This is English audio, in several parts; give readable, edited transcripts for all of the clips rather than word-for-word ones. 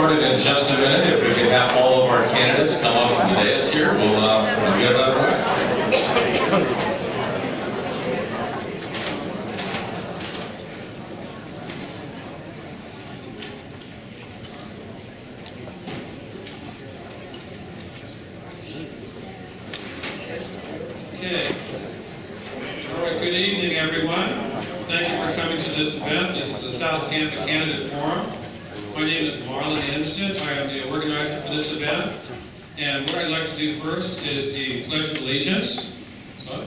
started in just a minute. If we could have all of our candidates come up to the dais here, we'll get it underway. Okay. All right, good evening, everyone. Thank you for coming to this event. This is the South Tampa Candidate Forum. My name is Marlin Anderson. I am the organizer for this event. And what I'd like to do first is the Pledge of Allegiance. I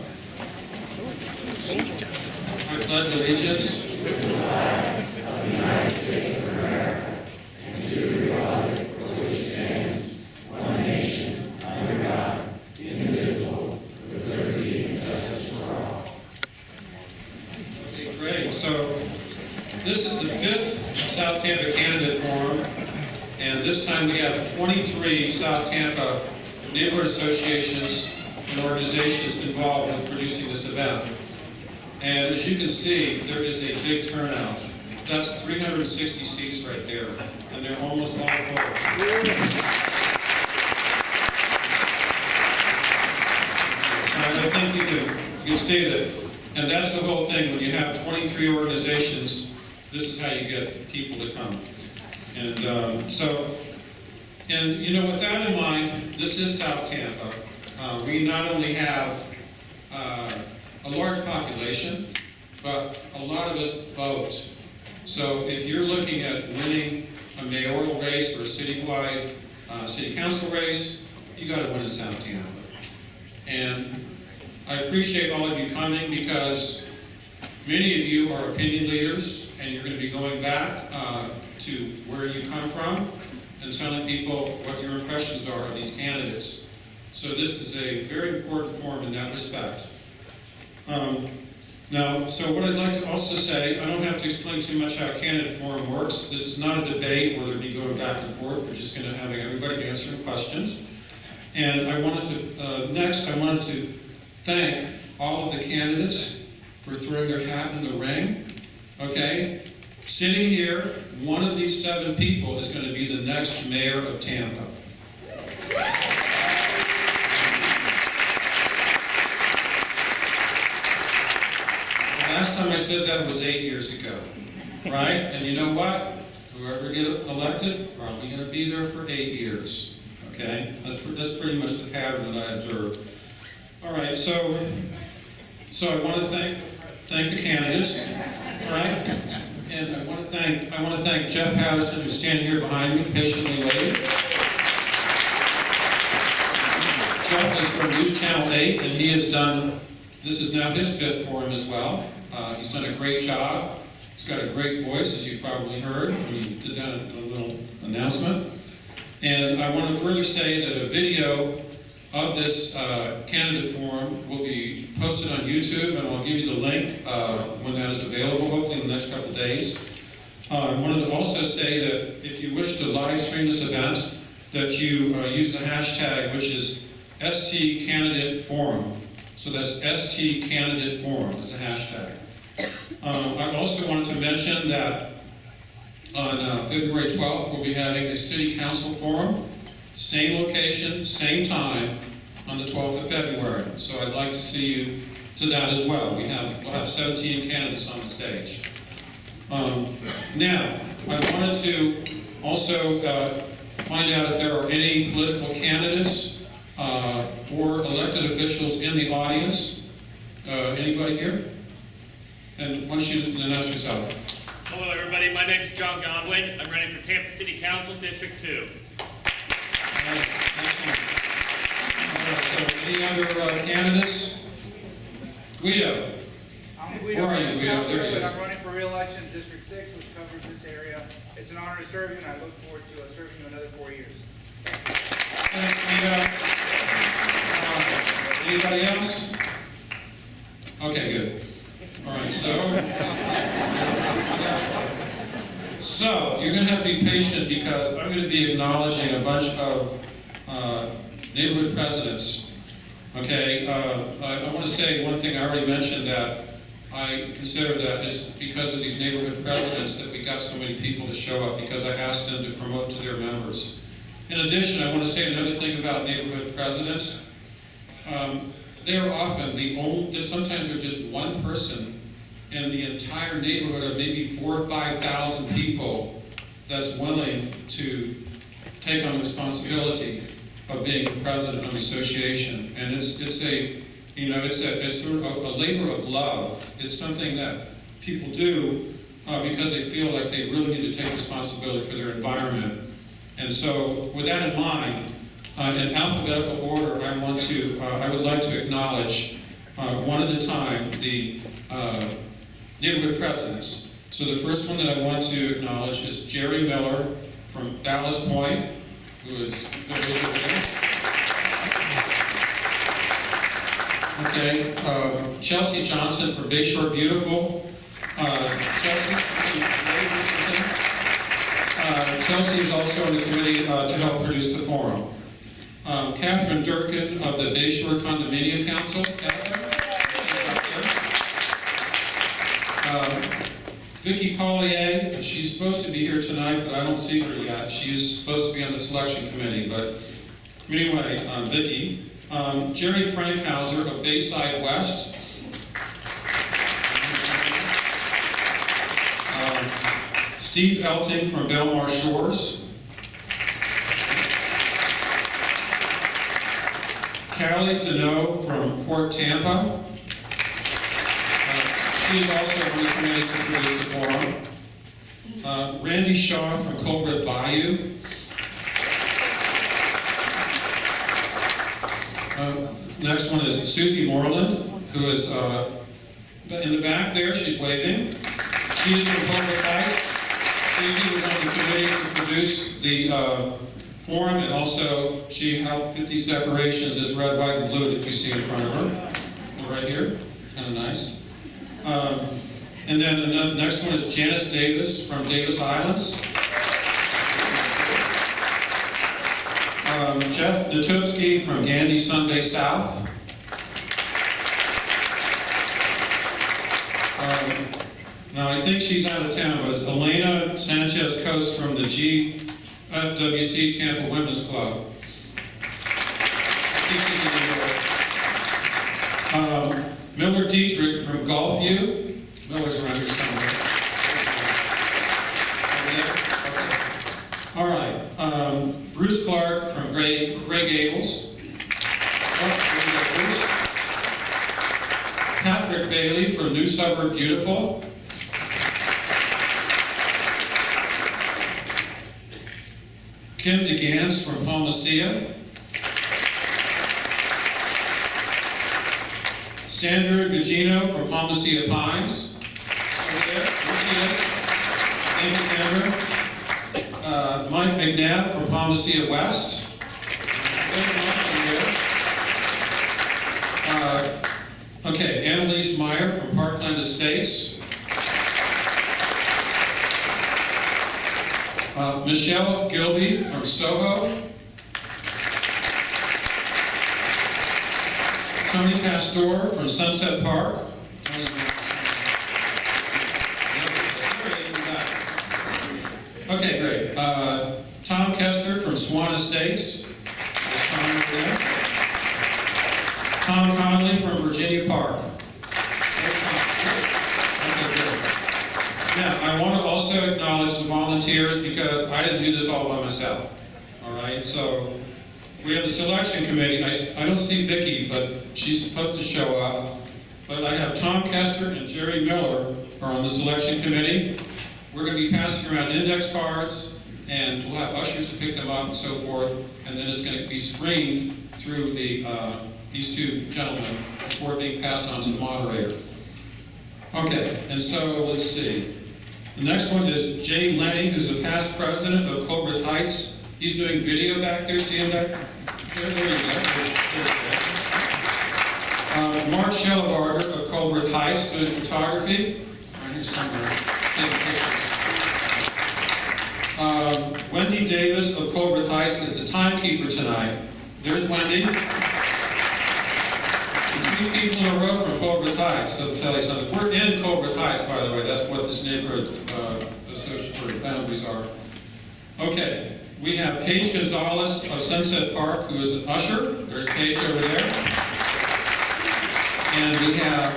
pledge allegiance to the flag of the United States of America and to the republic for which it stands, one nation, under God, indivisible, with liberty and justice for all. Okay, great. So this is the 5th South Tampa Candidate Forum, and this time we have 23 South Tampa neighborhood associations and organizations involved in producing this event. And as you can see, there is a big turnout. That's 360 seats right there, and they're almost all full. And I think you can see that, and that's the whole thing. When you have 23 organizations, this is how you get people to come. And and you know, with that in mind, this is South Tampa. We not only have a large population, but a lot of us vote. So if you're looking at winning a mayoral race or a citywide city council race, you got to win in South Tampa. And I appreciate all of you coming because many of you are opinion leaders, and you're going to be going back to where you come from and telling people what your impressions are of these candidates. So this is a very important forum in that respect. Now, so what I'd like to also say, I don't have to explain too much how a candidate forum works. This is not a debate where they'll be going back and forth. We're just going to have everybody answering questions. And I wanted to, next, I wanted to thank all of the candidates for throwing their hat in the ring. Okay? Sitting here, one of these 7 people is going to be the next mayor of Tampa. Last time I said that was 8 years ago, right? And you know what? Whoever gets elected, probably going to be there for 8 years, okay? That's pretty much the pattern that I observed. All right, so I want to thank the candidates, all right? And I want to thank Jeff Patterson, who's standing here behind me, patiently waiting. Jeff is from News Channel 8, and he has done, this is now his 5th forum as well. He's done a great job. He's got a great voice, as you probably heard when he did that in a little announcement. And I want to further say that a video of this candidate forum will be posted on YouTube, and I'll give you the link when that is available, hopefully in the next couple of days. I wanted to also say that if you wish to live stream this event, that you use the hashtag, which is STCandidateForum. So that's STCandidateForum is the hashtag. I also wanted to mention that on February 12th, we'll be having a City Council Forum. Same location, same time, on the 12th of February. So I'd like to see you to that as well. We'll have 17 candidates on the stage. Now, I wanted to also find out if there are any political candidates or elected officials in the audience. Anybody here? And why don't you announce yourself? Hello, everybody. My name is John Godwin. I'm running for Tampa City Council, District 2. All right, so any other candidates? Guido. I'm Guido. Where are you, Guido? There he is. I'm running for re-election in District 6, which covers this area. It's an honor to serve you, and I look forward to serving you another 4 years. Thanks, Guido. Anybody else? Okay, good. All right, so you're going to have to be patient because I'm going to be acknowledging a bunch of neighborhood presidents. Okay, I want to say one thing I already mentioned, that I consider that just because of these neighborhood presidents that we got so many people to show up, because I asked them to promote to their members. In addition, I want to say another thing about neighborhood presidents. They are often the only, sometimes they're just one person in the entire neighborhood of maybe 4,000 or 5,000 people that's willing to take on the responsibility of being the president of an association. And it's a sort of a labor of love. It's something that people do because they feel like they really need to take responsibility for their environment. And so, with that in mind, in alphabetical order, I would like to acknowledge one at a time the neighborhood presidents. So the first one that I want to acknowledge is Jerry Miller from Ballast Point, who is over there. Okay, Chelsea Johnson from Bayshore Beautiful. Chelsea is also on the committee to help produce the forum. Catherine Durkin of the Bayshore Condominium Council. Vicki Collier, she's supposed to be here tonight, but I don't see her yet. She's supposed to be on the selection committee, but anyway, Vicki. Jerry Frankhauser of Bayside West. Steve Elting from Bel Mar Shores. Callie Deneau from Port Tampa. She is also on the committee to produce the forum. Randy Shaw from Culbreath Bayou. Next one is Susie Moreland, who is in the back there. She's waving. She is from Culbreath Heights. Susie was on the committee to produce the forum, and also she helped get these decorations, this red, white, and blue that you see in front of her. Right here. Kind of nice. And then the next one is Janice Davis from Davis Islands. Jeff Natowski from Gandy, Sunbay South. Now I think she's out of town, but it's Elena Sanchez Coast from the GFWC Tampa Women's Club. I think she's in New York. Miller Dietrich from Golfview. Miller's around here somewhere. All right. Bruce Clark from Greg Gables. Patrick Bailey from New Suburb Beautiful. Kim DeGans from Palma Ceia. Sandra Gugino from Palma Ceia Pines. Over there she is. Thank you, Sandra. Mike McNabb from Palma Ceia West. Okay, Annalise Meyer from Parkland Estates. Michelle Gilby from SoHo. Tony Castor from Sunset Park. Okay, great. Tom Castor from Swann Estates. Tom Conley from Virginia Park. Now, I want to also acknowledge the volunteers because I didn't do this all by myself. All right, so we have the selection committee. I don't see Vicki, but she's supposed to show up. But I have Tom Kester and Jerry Miller are on the selection committee. We're going to be passing around index cards, and we'll have ushers to pick them up and so forth. And then it's going to be screened through these two gentlemen before being passed on to the moderator. Okay, and so let's see. The next one is Jay Lenny, who's the past president of Culbreath Heights. He's doing video back there. See him back there? There you go. Mark Schellebarger of Culbreath Heights doing photography. Right here somewhere. Taking pictures. Wendy Davis of Culbreath Heights is the timekeeper tonight. There's Wendy. 3 people in a row from Culbreath Heights, so I'll tell you something. We're in Culbreath Heights, by the way. That's what this neighborhood associated boundaries are. Okay, we have Paige Gonzalez of Sunset Park, who is an usher. There's Paige over there. And we have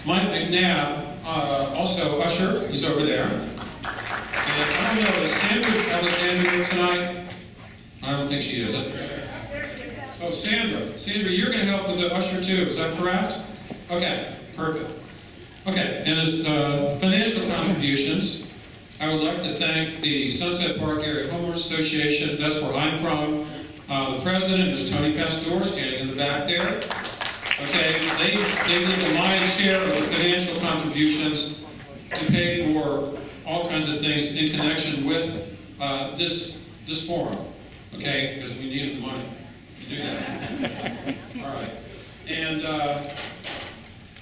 Mike McNabb, also usher. He's over there. And I don't know, is Sandra Alexander tonight? I don't think she is. Oh, Sandra. Sandra, you're going to help with the usher too, is that correct? Okay, perfect. Okay, and as financial contributions, I would like to thank the Sunset Park Area Homeowners Association. That's where I'm from. The president is Tony Castor, standing in the back there. Okay, they did the lion's share of the financial contributions to pay for all kinds of things in connection with this forum. Okay, because we needed the money to do that. All right, and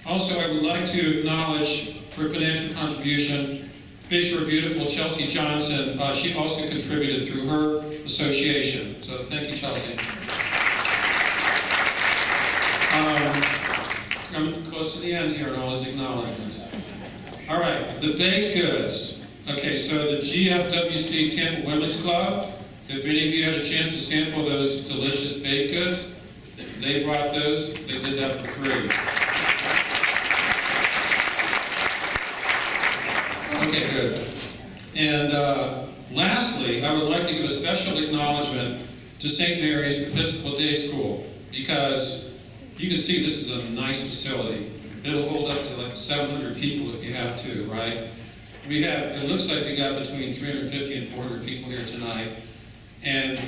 also I would like to acknowledge for financial contribution Bayshore Beautiful, Chelsea Johnson. She also contributed through her association. So thank you, Chelsea. Coming close to the end here and all his acknowledgments. All right, the baked goods. Okay, so the GFWC Tampa Women's Club, if any of you had a chance to sample those delicious baked goods, they brought those. They did that for free. Okay, good. And lastly, I would like to give a special acknowledgement to St. Mary's Episcopal Day School, because you can see this is a nice facility. It'll hold up to like 700 people if you have to, right? We have, it looks like we got between 350 and 400 people here tonight. And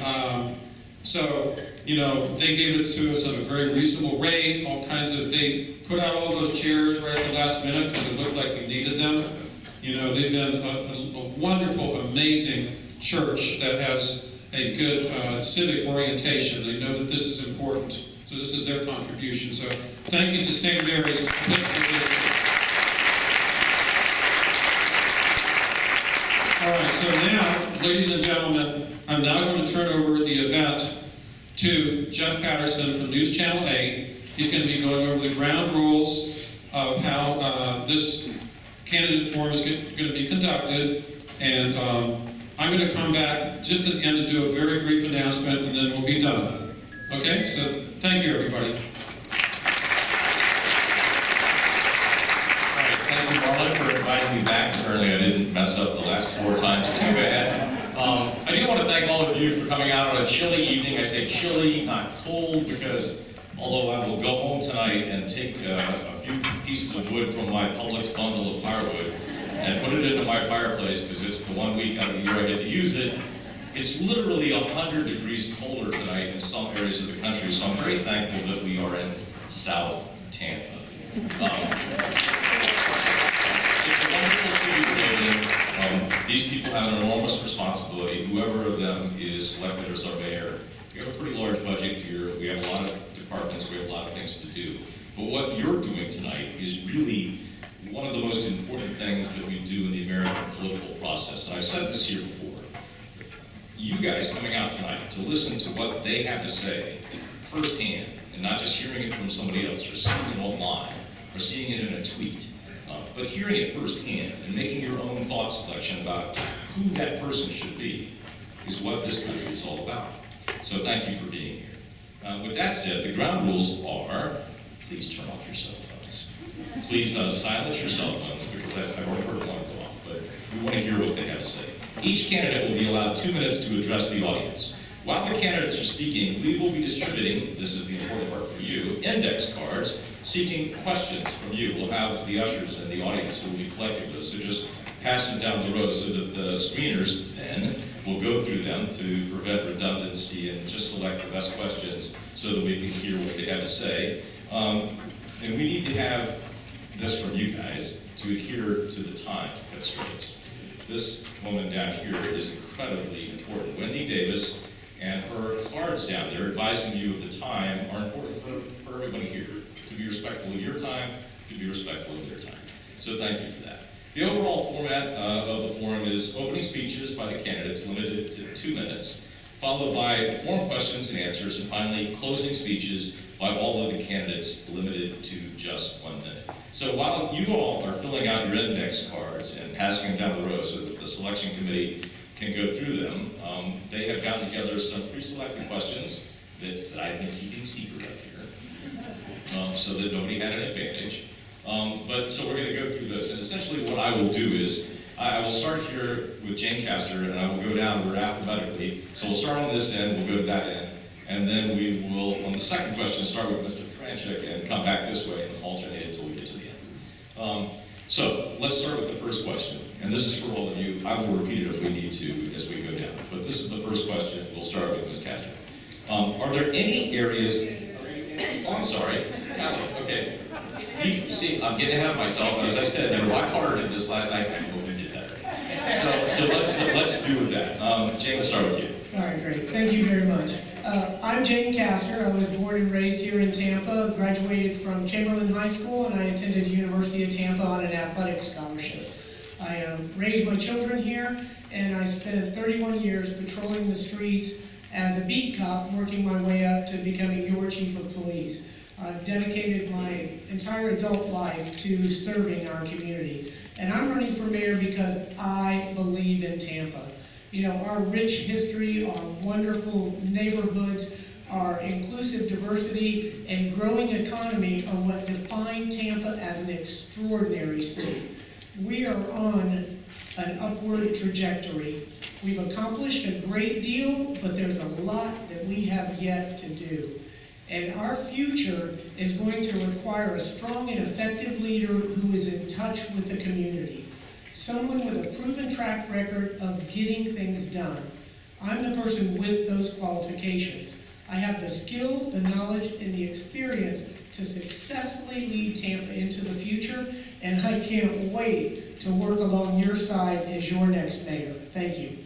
so, you know, they gave it to us at a very reasonable rate, all kinds of, they put out all those chairs right at the last minute because it looked like we needed them. You know, they've been a wonderful, amazing church that has a good civic orientation. They know that this is important. So this is their contribution. So thank you to St. Mary's. All right, so now, ladies and gentlemen, I'm now going to turn over the event to Jeff Patterson from News Channel 8. He's going to be going over the ground rules of how this candidate forum is going to be conducted, and I'm going to come back just at the end to do a very brief announcement, and then we'll be done. Okay, so thank you, everybody. All right, thank you, Marlin, for inviting me back. Apparently I didn't mess up the last 4 times too bad. I do want to thank all of you for coming out on a chilly evening. I say chilly, not cold, because although I will go home tonight and take a few pieces of wood from my Publix bundle of firewood and put it into my fireplace, because it's the 1 week out of the year I get to use it, it's literally 100 degrees colder tonight in some areas of the country, so I'm very thankful that we are in South Tampa. It's a wonderful city to live in. These people have an enormous responsibility. Whoever of them is selected as our mayor, we have a pretty large budget here. We have a lot of departments. We have a lot of things to do. But what you're doing tonight is really one of the most important things that we do in the American political process. And I've said this here before. You guys coming out tonight to listen to what they have to say firsthand, and not just hearing it from somebody else or seeing it online or seeing it in a tweet, but hearing it firsthand and making your own thought selection about who that person should be is what this country is all about. So thank you for being here. With that said, the ground rules are, please turn off your cell phones. Please silence your cell phones, because I've already heard one go off, but we want to hear what they have to say. Each candidate will be allowed 2 minutes to address the audience. While the candidates are speaking, we will be distributing, this is the important part for you, index cards seeking questions from you. We'll have the ushers and the audience who will be collecting those, so just pass them down the road so that the screeners then will go through them to prevent redundancy and just select the best questions so that we can hear what they have to say. And we need to have this from you guys to adhere to the time constraints. This woman down here is incredibly important. Wendy Davis and her cards down there advising you of the time are important for everybody here. To be respectful of your time, to be respectful of their time. So thank you for that. The overall format of the forum is opening speeches by the candidates limited to 2 minutes, followed by forum questions and answers, and finally closing speeches by all of the candidates, limited to just 1 minute. So while you all are filling out your index cards and passing them down the row so that the selection committee can go through them, they have gotten together some pre-selected questions that I've been keeping secret up here, so that nobody had an advantage. So we're going to go through this, and essentially what I will do is, I will start here with Jane Castor, and I will go down alphabetically. So we'll start on this end, we'll go to that end, and then we will, on the second question, start with Mr. Turanchik and come back this way and alternate until we get to the end. So let's start with the first question, and this is for all of you. I will repeat it if we need to as we go down, but this is the first question. We'll start with Ms. Castor. Are there any areas? Oh, I'm sorry. Okay. You can see, I'm getting ahead of myself. As I said, you know, I harder did this last night. I hope we did better. So let's do with that. Jane, we'll start with you. All right, great. Thank you very much. I'm Jane Castor. I was born and raised here in Tampa, graduated from Chamberlain High School, and I attended the University of Tampa on an athletic scholarship. I raised my children here, and I spent 31 years patrolling the streets as a beat cop, working my way up to becoming your chief of police. I've dedicated my entire adult life to serving our community. And I'm running for mayor because I believe in Tampa. You know, our rich history, our wonderful neighborhoods, our inclusive diversity, and growing economy are what define Tampa as an extraordinary city. We are on an upward trajectory. We've accomplished a great deal, but there's a lot that we have yet to do. And our future is going to require a strong and effective leader who is in touch with the community. Someone with a proven track record of getting things done. I'm the person with those qualifications. I have the skill, the knowledge, and the experience to successfully lead Tampa into the future, and I can't wait to work along your side as your next mayor. Thank you.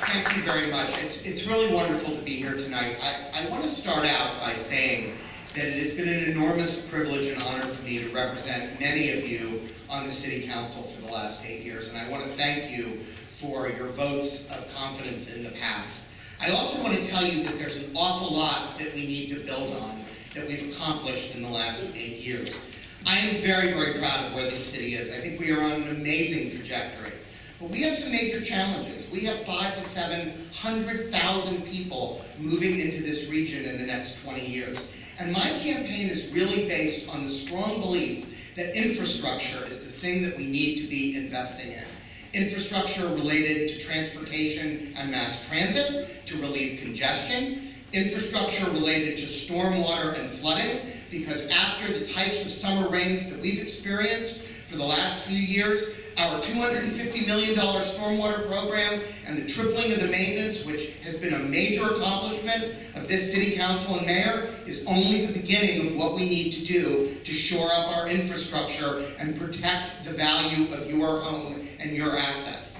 Thank you very much. It's really wonderful to be here tonight. I want to start out by saying that it has been an enormous privilege and honor for me to represent many of you on the City Council for the last 8 years, and I want to thank you for your votes of confidence in the past. I also want to tell you that there's an awful lot that we need to build on that we've accomplished in the last 8 years. I am very, very proud of where this city is. I think we are on an amazing trajectory. But we have some major challenges. We have 500,000 to 700,000 people moving into this region in the next 20 years. And my campaign is really based on the strong belief that infrastructure is the thing that we need to be investing in. Infrastructure related to transportation and mass transit to relieve congestion. Infrastructure related to stormwater and flooding, because after the types of summer rains that we've experienced for the last few years, our $250 million stormwater program and the tripling of the maintenance, which has been a major accomplishment of this city council and mayor, is only the beginning of what we need to do to shore up our infrastructure and protect the value of your home and your assets.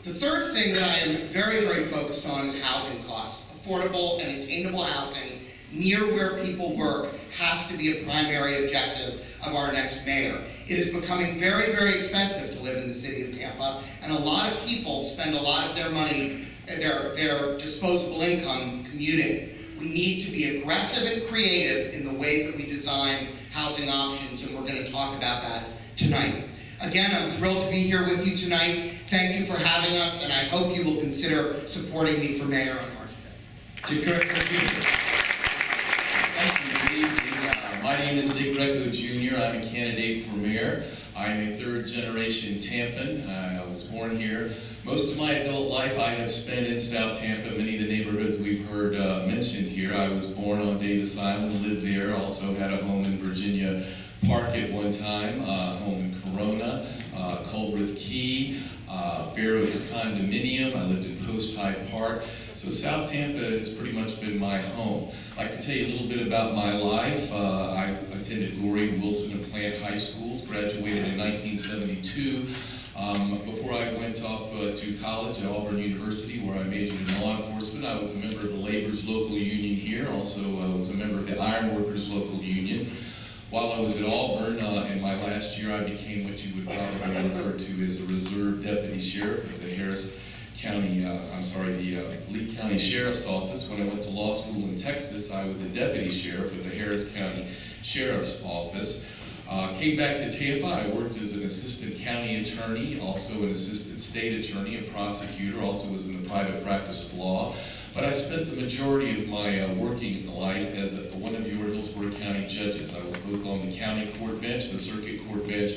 The third thing that I am very, very focused on is housing costs. Affordable and attainable housing near where people work has to be a primary objective of our next mayor. It is becoming very, very expensive to live in the city of Tampa, and a lot of people spend a lot of their money, their disposable income, commuting. We need to be aggressive and creative in the way that we design housing options, and we're going to talk about that tonight. Again, I'm thrilled to be here with you tonight. Thank you for having us, and I hope you will consider supporting me for mayor on March 5th. Thank you, Dave. My name is Dick Greco Jr. I'm a candidate for mayor. I'm a third-generation Tampan. I was born here. Most of my adult life I have spent in South Tampa, many of the neighborhoods we've heard mentioned here. I was born on Davis Island, lived there, also had a home in Virginia Park at one time, home in Corona, Culbreath Key, Fair Oaks Condominium. I lived in Post Hyde Park. So South Tampa has pretty much been my home. I'd like to tell you a little bit about my life. I attended Gorey, Wilson, and Plant High Schools, graduated in 1972. Before I went off to college at Auburn University, where I majored in law enforcement, I was a member of the Labor's Local Union here. Also, I was a member of the Ironworkers Local Union. While I was at Auburn, in my last year, I became what you would probably refer to as a reserve deputy sheriff of the Harris Lee County Sheriff's Office. When I went to law school in Texas, I was a deputy sheriff with the Harris County Sheriff's Office. Came back to Tampa. I worked as an assistant county attorney, also an assistant state attorney, a prosecutor, also was in the private practice of law. But I spent the majority of my working life as one of your Hillsborough County judges. I was both on the county court bench, the circuit court bench,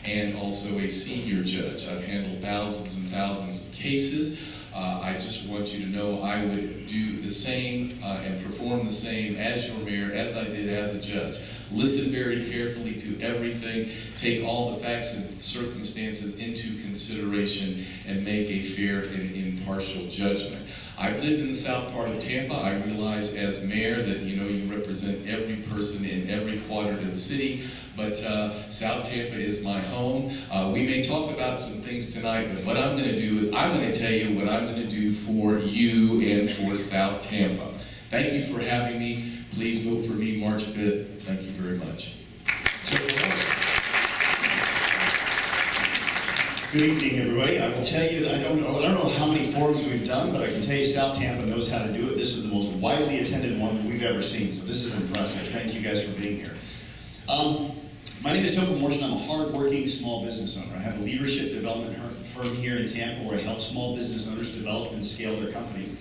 and also a senior judge. I've handled thousands and thousands of cases. I just want you to know I would do the same and perform the same as your mayor, as I did as a judge. Listen very carefully to everything, take all the facts and circumstances into consideration, and make a fair and impartial judgment. I've lived in the south part of Tampa. I realize as mayor that you represent every person in every quadrant of the city, but South Tampa is my home. We may talk about some things tonight, but what I'm going to do is I'm going to tell you what I'm going to do for you and for South Tampa. Thank you for having me. Please vote for me March 5th. Thank you very much. Good evening, everybody. I will tell you, I don't know how many forums we've done, but I can tell you South Tampa knows how to do it. This is the most widely attended one that we've ever seen, so this is impressive. Thank you guys for being here. My name is Topher Morrison. I'm a hard-working small business owner. I have a leadership development firm here in Tampa where I help small business owners develop and scale their companies.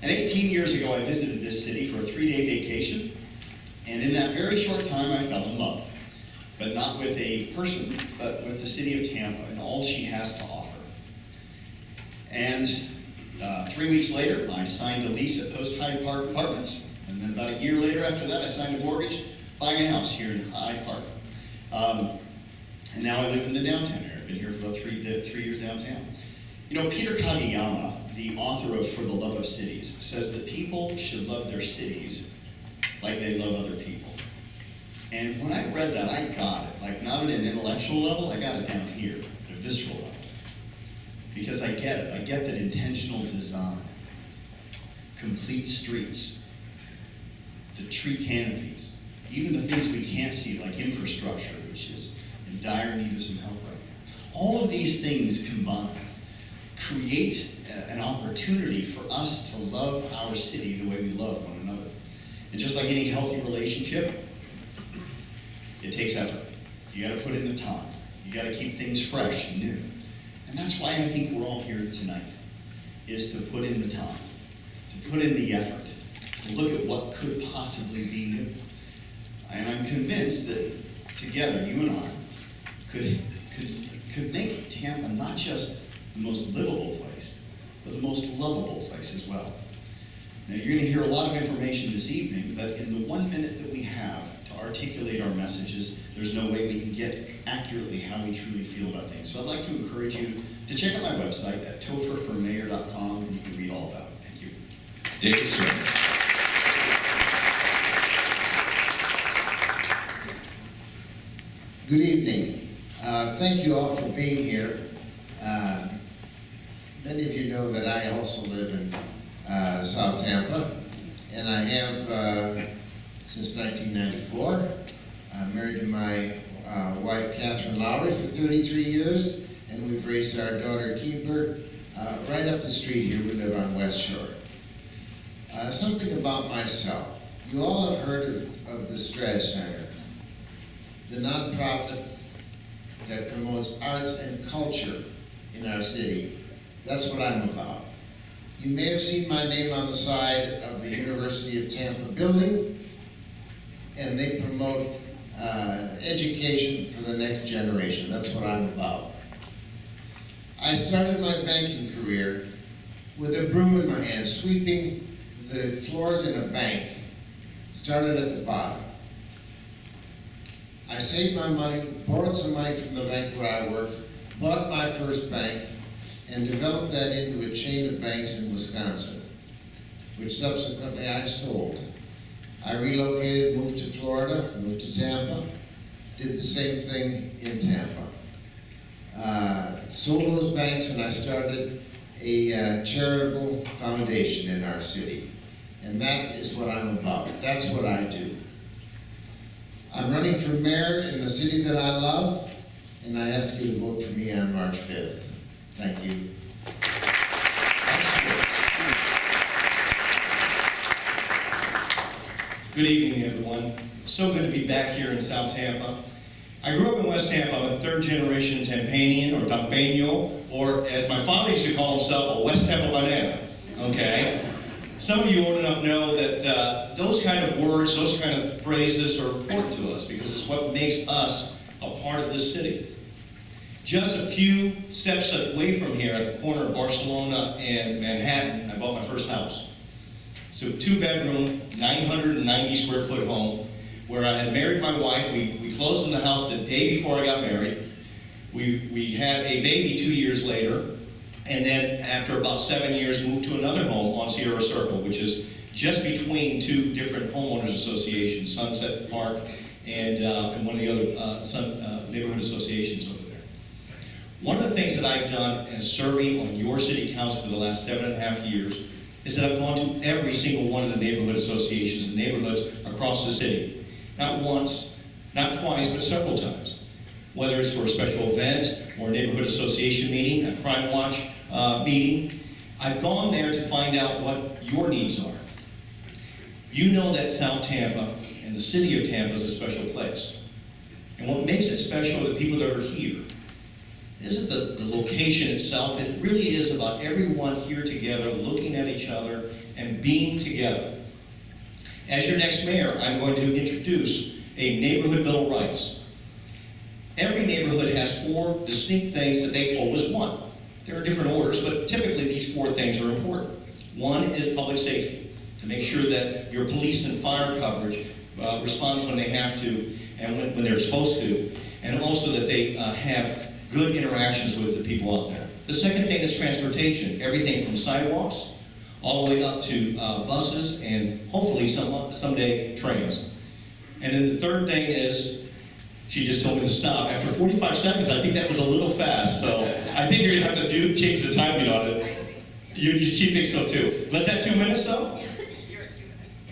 And 18 years ago, I visited this city for a 3-day vacation, and in that very short time, I fell in love. But not with a person, but with the city of Tampa and all she has to offer. And 3 weeks later, I signed a lease at Post Hyde Park Apartments. And then about a year later after that, I signed a mortgage, buying a house here in Hyde Park. And now I live in the downtown area. I've been here for about 3 years downtown. Peter Kageyama, the author of For the Love of Cities, says that people should love their cities like they love other people. And when I read that, I got it. Like, not at an intellectual level, I got it down here, at a visceral level. Because I get it. I get that intentional design, complete streets, the tree canopies, even the things we can't see, like infrastructure, which is in dire need of some help right now. All of these things combined create an opportunity for us to love our city the way we love one another. And just like any healthy relationship, it takes effort. You got to put in the time. You got to keep things fresh and new. And that's why I think we're all here tonight, is to put in the time, to put in the effort, to look at what could possibly be new. And I'm convinced that together, you and I could make Tampa not just the most livable place, but the most lovable place as well. Now, you're going to hear a lot of information this evening, but in the 1 minute that we have to articulate our messages, there's no way we can get accurately how we truly feel about things. So I'd like to encourage you to check out my website at topherformayor.com, and you can read all about it. Thank you. David Suarez. Good evening. Thank you all for being here. Many of you know that I also live in South Tampa, and I have since 1994. I'm married to my wife, Catherine Lowry, for 33 years, and we've raised our daughter, Keebler, right up the street here. We live on West Shore. Something about myself. You all have heard of the Straz Center, the nonprofit that promotes arts and culture in our city. That's what I'm about. You may have seen my name on the side of the University of Tampa building, and they promote education for the next generation. That's what I'm about. I started my banking career with a broom in my hand, sweeping the floors in a bank. Started at the bottom. I saved my money, borrowed some money from the bank where I worked, bought my first bank, and developed that into a chain of banks in Wisconsin, which subsequently I sold. I relocated, moved to Florida, moved to Tampa, did the same thing in Tampa. Sold those banks, and I started a charitable foundation in our city. And that is what I'm about. That's what I do. I'm running for mayor in the city that I love, and I ask you to vote for me on March 5th. Thank you. Good evening, everyone. So good to be back here in South Tampa. I grew up in West Tampa. I'm a third-generation Tampanian or Tampeño, or as my father used to call himself, a West Tampa banana, okay? Some of you old enough know that those kind of words, those kind of phrases are important to us because it's what makes us a part of this city. Just a few steps away from here at the corner of Barcelona and Manhattan, I bought my first house. So 2-bedroom, 990 square foot home where I had married my wife. We closed on the house the day before I got married. We had a baby 2 years later. And then after about 7 years, moved to another home on Sierra Circle, which is just between two different homeowners associations, Sunset Park and one of the other neighborhood associations over there. One of the things that I've done as serving on your city council for the last 7.5 years is that I've gone to every single one of the neighborhood associations and neighborhoods across the city. Not once, not twice, but several times. Whether it's for a special event or a neighborhood association meeting, a crime watch meeting, I've gone there to find out what your needs are. You know that South Tampa and the city of Tampa is a special place. And what makes it special are the people that are here. It isn't the location itself. It really is about everyone here together, looking at each other and being together. As your next mayor, I'm going to introduce a neighborhood bill of rights. Every neighborhood has 4 distinct things that they always want. There are different orders, but typically these 4 things are important. One is public safety, to make sure that your police and fire coverage responds when they have to and when they're supposed to, and also that they have good interactions with the people out there. The second thing is transportation, everything from sidewalks all the way up to buses and hopefully someday trains. And then the third thing is, she just told me to stop. After 45 seconds, I think that was a little fast, so I think you're gonna have to change the timing on it. She thinks so too. Let's have 2 minutes though?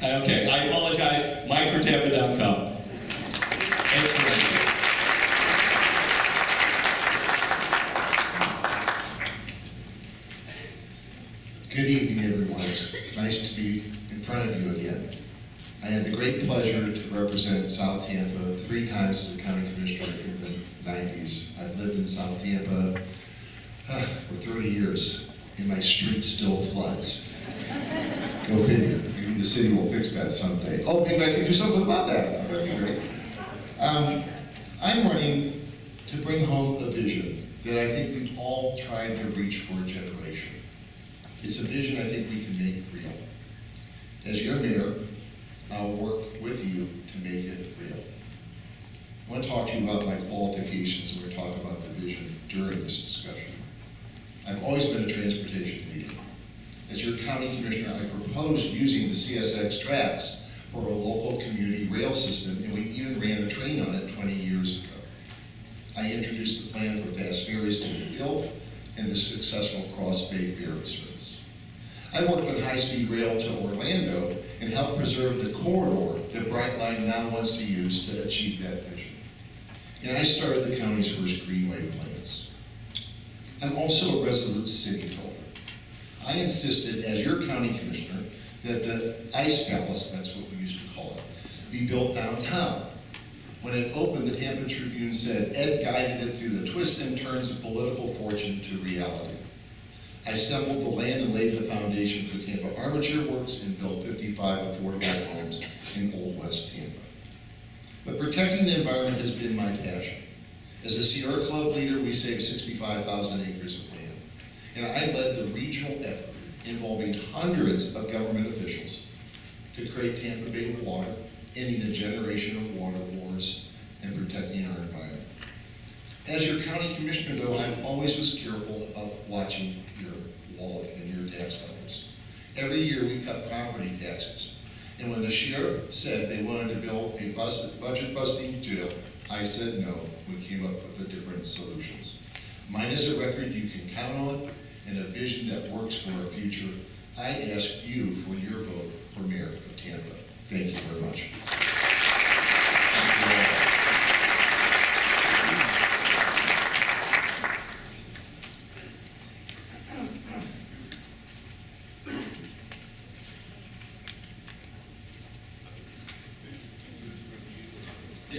Okay, I apologize. MikeForTampa.com. Excellent. Good evening, everyone. It's nice to be in front of you again. I had the great pleasure to represent South Tampa 3 times as a county commissioner in the 90s. I've lived in South Tampa for 30 years, and my street still floods. Go figure. Maybe the city will fix that someday. Oh, maybe I can do something about that. That'd be great. I'm running to bring home a vision that I think we've all tried to reach for a generation. It's a vision I think we can make real. As your mayor, I'll work with you to make it real. I want to talk to you about my qualifications, and we're talking about the vision during this discussion. I've always been a transportation leader. As your county commissioner, I proposed using the CSX tracks for a local community rail system, and we even ran a train on it 20 years ago. I introduced the plan for fast ferries to be built and the successful Cross-Bay Ferry service. I worked on high-speed rail to Orlando and helped preserve the corridor that Brightline now wants to use to achieve that vision. And I started the county's first greenway plans. I'm also a resolute city builder. I insisted, as your county commissioner, that the Ice Palace, that's what we used to call it, be built downtown. When it opened, the Tampa Tribune said, Ed guided it through the twists and turns of political fortune to reality. I assembled the land and laid the foundation for Tampa Armature Works and built 55 affordable homes in Old West Tampa. But protecting the environment has been my passion. As a Sierra Club leader, we saved 65,000 acres of land. And I led the regional effort involving hundreds of government officials to create Tampa Bay water, ending a generation of water wars and protecting our environment. As your county commissioner, though, I always was careful about watching your wallet and your tax dollars. Every year we cut property taxes. And when the sheriff said they wanted to build a budget-busting jail, I said no. We came up with the different solutions. Mine is a record you can count on and a vision that works for our future. I ask you for your vote for Mayor of Tampa. Thank you very much.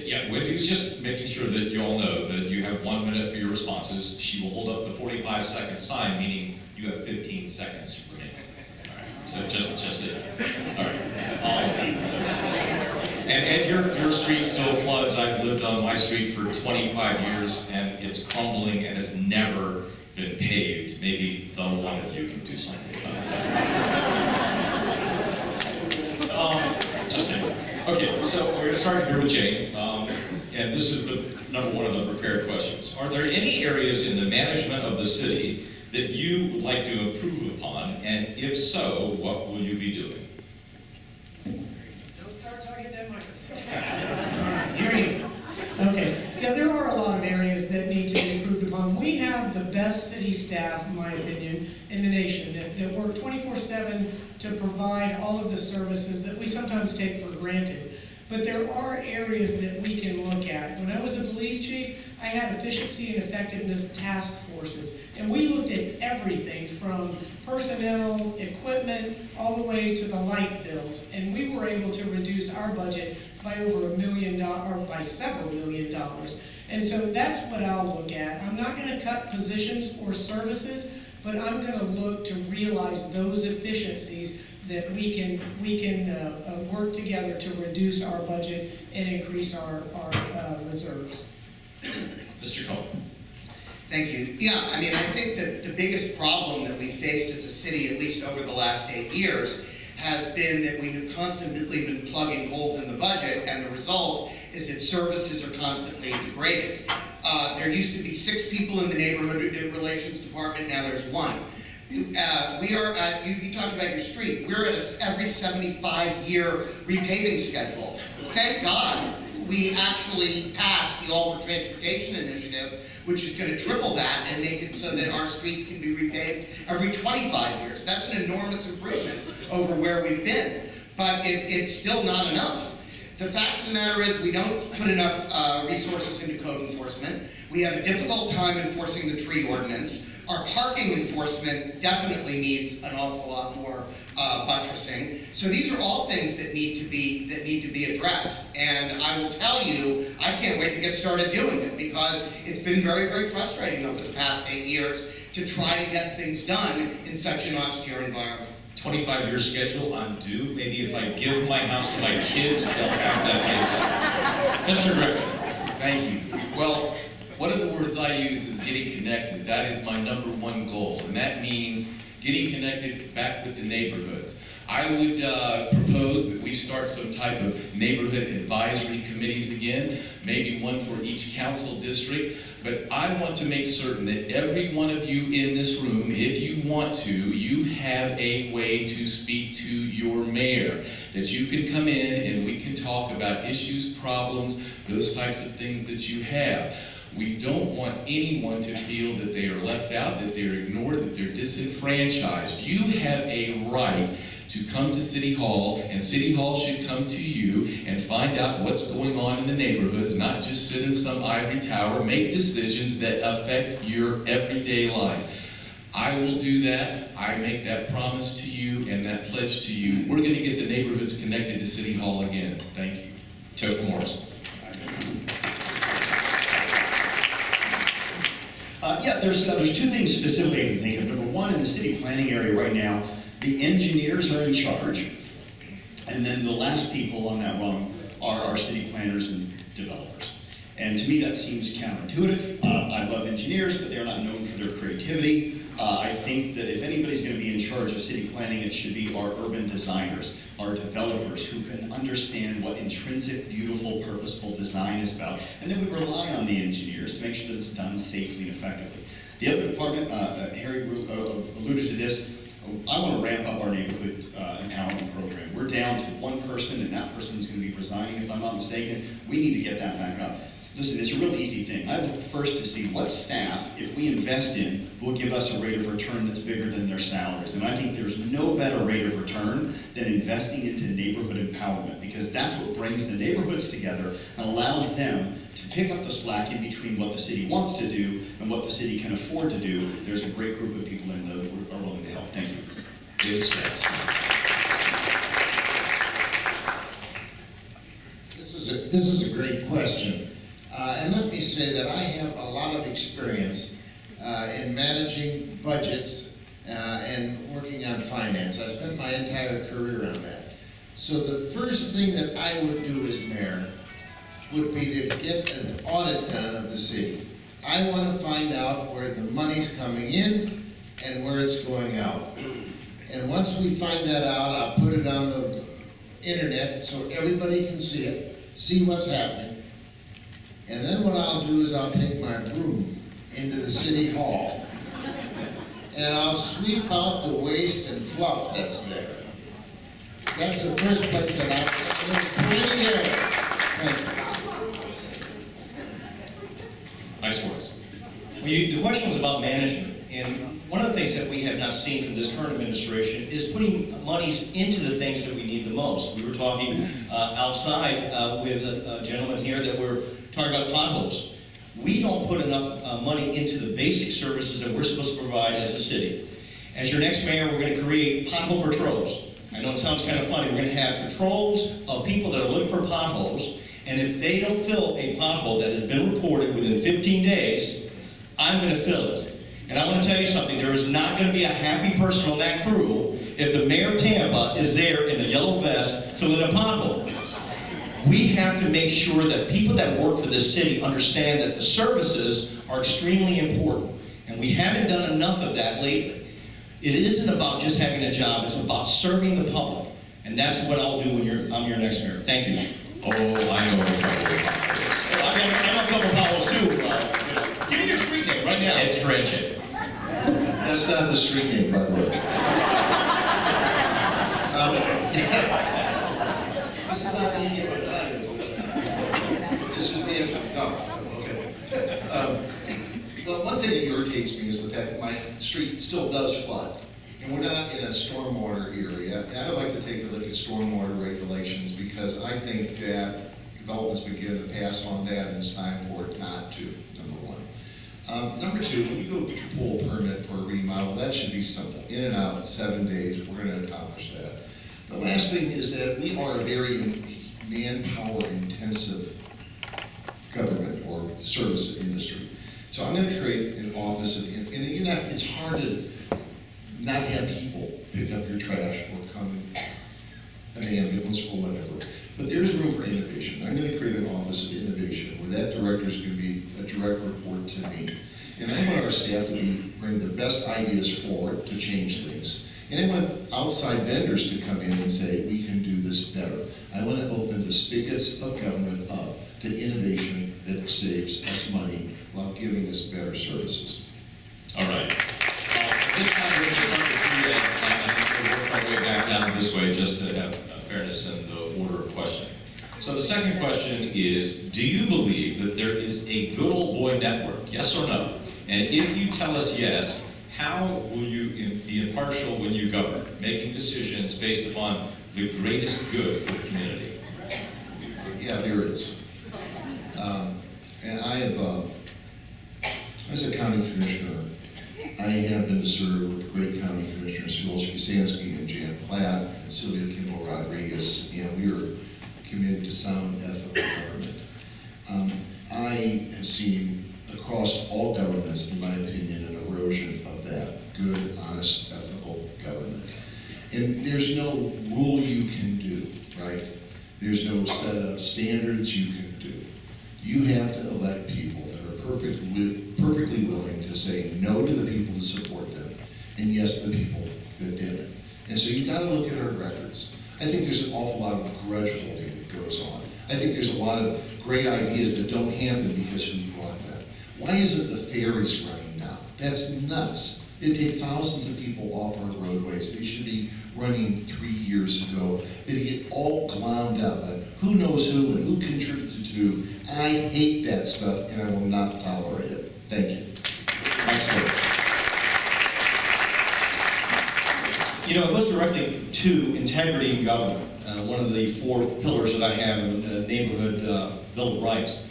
Yeah, Wendy was just making sure that you all know that you have 1 minute for your responses. She will hold up the 45-second sign, meaning you have 15 seconds remaining. All right, so just it. All right. And your street still floods. I've lived on my street for 25 years, and it's crumbling and has never been paved. Maybe the one of you can do something about that. Just saying. Okay, so we're going to start here with Jane, and this is the number one of the prepared questions. Are there any areas in the management of the city that you would like to improve upon, and if so, what will you be doing? Don't start talking that microphone. Here you go. Okay, yeah, there are a lot of areas that need to be improved upon. We have the best city staff, in my opinion, in the nation that work 24/7 to provide all of the services that we sometimes take for granted. But there are areas that we can look at. When I was a police chief, I had efficiency and effectiveness task forces. And we looked at everything from personnel, equipment, all the way to the light bills. And we were able to reduce our budget by over $1 million, or by several $1 million. And so that's what I'll look at. I'm not going to cut positions or services, but I'm going to look to realize those efficiencies that we can work together to reduce our budget and increase our reserves. Mr. Cohen. Thank you. Yeah, I mean, I think that the biggest problem that we faced as a city, at least over the last 8 years, has been that we have constantly been plugging holes in the budget, and the result is that services are constantly degraded. There used to be 6 people in the neighborhood relations department, now there's 1. We are at, you talked about your street, we're at every 75-year repaving schedule. Thank God we actually passed the All for Transportation initiative, which is going to triple that and make it so that our streets can be repaved every 25 years. That's an enormous improvement over where we've been, but it's still not enough. The fact of the matter is we don't put enough resources into code enforcement. We have a difficult time enforcing the tree ordinance. Our parking enforcement definitely needs an awful lot more buttressing. So these are all things that need to be addressed. And I will tell you, I can't wait to get started doing it, because it's been very, very frustrating over the past 8 years to try to get things done in such an austere environment. 25-year schedule, I'm due. Maybe if I give my house to my kids, they'll have that pace. Mr. Greco. Thank you. Well, one of the words I use is getting connected. That is my #1 goal, and that means getting connected back with the neighborhoods. I would propose that we start some type of neighborhood advisory committees again, maybe one for each council district. But I want to make certain that every one of you in this room, if you want to, you have a way to speak to your mayor. That you can come in and we can talk about issues, problems, those types of things that you have. We don't want anyone to feel that they are left out, that they're ignored, that they're disenfranchised. You have a right to come to City Hall, and City Hall should come to you and find out what's going on in the neighborhoods, not just sit in some ivory tower, make decisions that affect your everyday life. I will do that. I make that promise to you and that pledge to you. We're going to get the neighborhoods connected to City Hall again. Thank you. Topher Morrison. Yeah, there's 2 things specifically I can think of. Number one, in the city planning area right now, the engineers are in charge, and then the last people on that rung are our city planners and developers. And to me, that seems counterintuitive. I love engineers, but they're not known for their creativity. I think that if anybody's going to be in charge of city planning, it should be our urban designers, our developers, who can understand what intrinsic, beautiful, purposeful design is about. And then we rely on the engineers to make sure that it's done safely and effectively. The other department, Harry alluded to this, I want to ramp up our neighborhood empowerment program. We're down to 1 person, and that person's going to be resigning, if I'm not mistaken. We need to get that back up. Listen, it's a real easy thing. I look first to see what staff, if we invest in, will give us a rate of return that's bigger than their salaries. And I think there's no better rate of return than investing into neighborhood empowerment, because that's what brings the neighborhoods together and allows them to pick up the slack in between what the city wants to do and what the city can afford to do. There's a great group of people in there that are willing to help. Thank you. David Straz. this is a great question. And let me say that I have a lot of experience in managing budgets and working on finance. I spent my entire career on that. So the first thing that I would do as mayor would be to get an audit done of the city. I want to find out where the money's coming in and where it's going out. And once we find that out, I'll put it on the internet so everybody can see it, see what's happening. And then what I'll do is I'll take my broom into the city hall and I'll sweep out the waste and fluff that's there. That's the first place that I'll put it there. Nice words. Well, the question was about management, and one of the things that we have not seen from this current administration is putting monies into the things that we need the most. We were talking outside with a gentleman here that we're talking about potholes. We don't put enough money into the basic services that we're supposed to provide as a city. As your next mayor, we're going to create pothole patrols. I know it sounds kind of funny. We're going to have patrols of people that are looking for potholes, and if they don't fill a pothole that has been reported within 15 days, I'm going to fill it. And I want to tell you something, there is not going to be a happy person on that crew if the mayor of Tampa is there in a yellow vest filling a pothole. We have to make sure that people that work for this city understand that the services are extremely important. And we haven't done enough of that lately. It isn't about just having a job, it's about serving the public. And that's what I'll do when I'm your next mayor. Thank you. Oh, I know a couple of potholes. I know a couple of potholes too. Give me your street name right now. And Turanchik. That's not the street name, by the way. This is not easy about time, is it? This should be no, okay. The one thing that irritates me is the fact that my street still does flood. And we're not in a stormwater area. And I'd like to take a look at stormwater regulations because I think that development's begin to pass on that and it's time for it not to, number one. Number two, when you go to pull a permit for a remodel, that should be simple. In and out, 7 days, we're going to accomplish that. The last thing is that we are a very manpower intensive government or service industry. So I'm going to create an office, and it's hard to not have people pick up your trash or come in an ambulance or whatever. But there's room for innovation. I'm going to create an office of innovation where that director is going to be a direct report to me. And I want our staff to bring the best ideas forward to change things. And I want outside vendors to come in and say, we can do this better. I want to open the spigots of government up to innovation that saves us money while giving us better services. All right. This time we're going to start with you, and I think we'll work our way back down this way just to have fairness in the order of question. So the second question is, do you believe that there is a good old boy network, yes or no? And if you tell us yes, how will you be impartial when you govern, making decisions based upon the greatest good for the community? Yeah, there is. And I have, as a county commissioner, I have been to serve with great county commissioners, Phil Shkusansky and Jan Platt and Sylvia Kimball Rodriguez, and we are committed to sound ethical government. I have seen across all governments, in my opinion, an erosion of that good, honest, ethical government. And there's no rule you can do, right? There's no set of standards you can do. You have to elect people that are perfectly willing to say no to the people that support them, and yes to the people that didn't. And so you've got to look at our records. I think there's an awful lot of grudge holding that goes on. I think there's a lot of great ideas that don't happen because we brought them. Why isn't the ferries running now? That's nuts. It takes thousands of people off our roadways. They should be running 3 years ago. They get all glommed up on who knows who and who contributed to who. I hate that stuff and I will not tolerate it. Thank you. Excellent. You know, it goes directly to integrity in government. One of the 4 pillars that I have in the neighborhood Bill of Rights.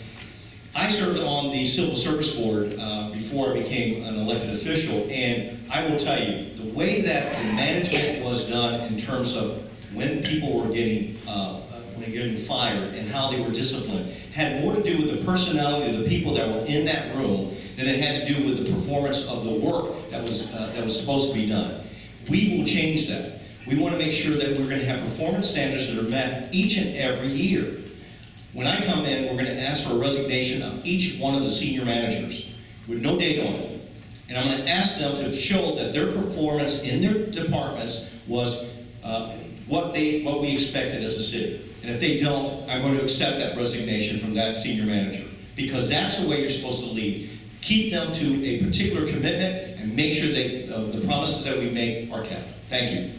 I served on the Civil Service Board before I became an elected official, and I will tell you, the way that the management was done in terms of when people were getting when getting fired and how they were disciplined had more to do with the personality of the people that were in that room than it had to do with the performance of the work that was supposed to be done. We will change that. We want to make sure that we're going to have performance standards that are met each and every year. When I come in, we're going to ask for a resignation of each one of the senior managers with no date on it. And I'm going to ask them to show that their performance in their departments was what we expected as a city. And if they don't, I'm going to accept that resignation from that senior manager, because that's the way you're supposed to lead. Keep them to a particular commitment and make sure that the promises that we make are kept. Thank you.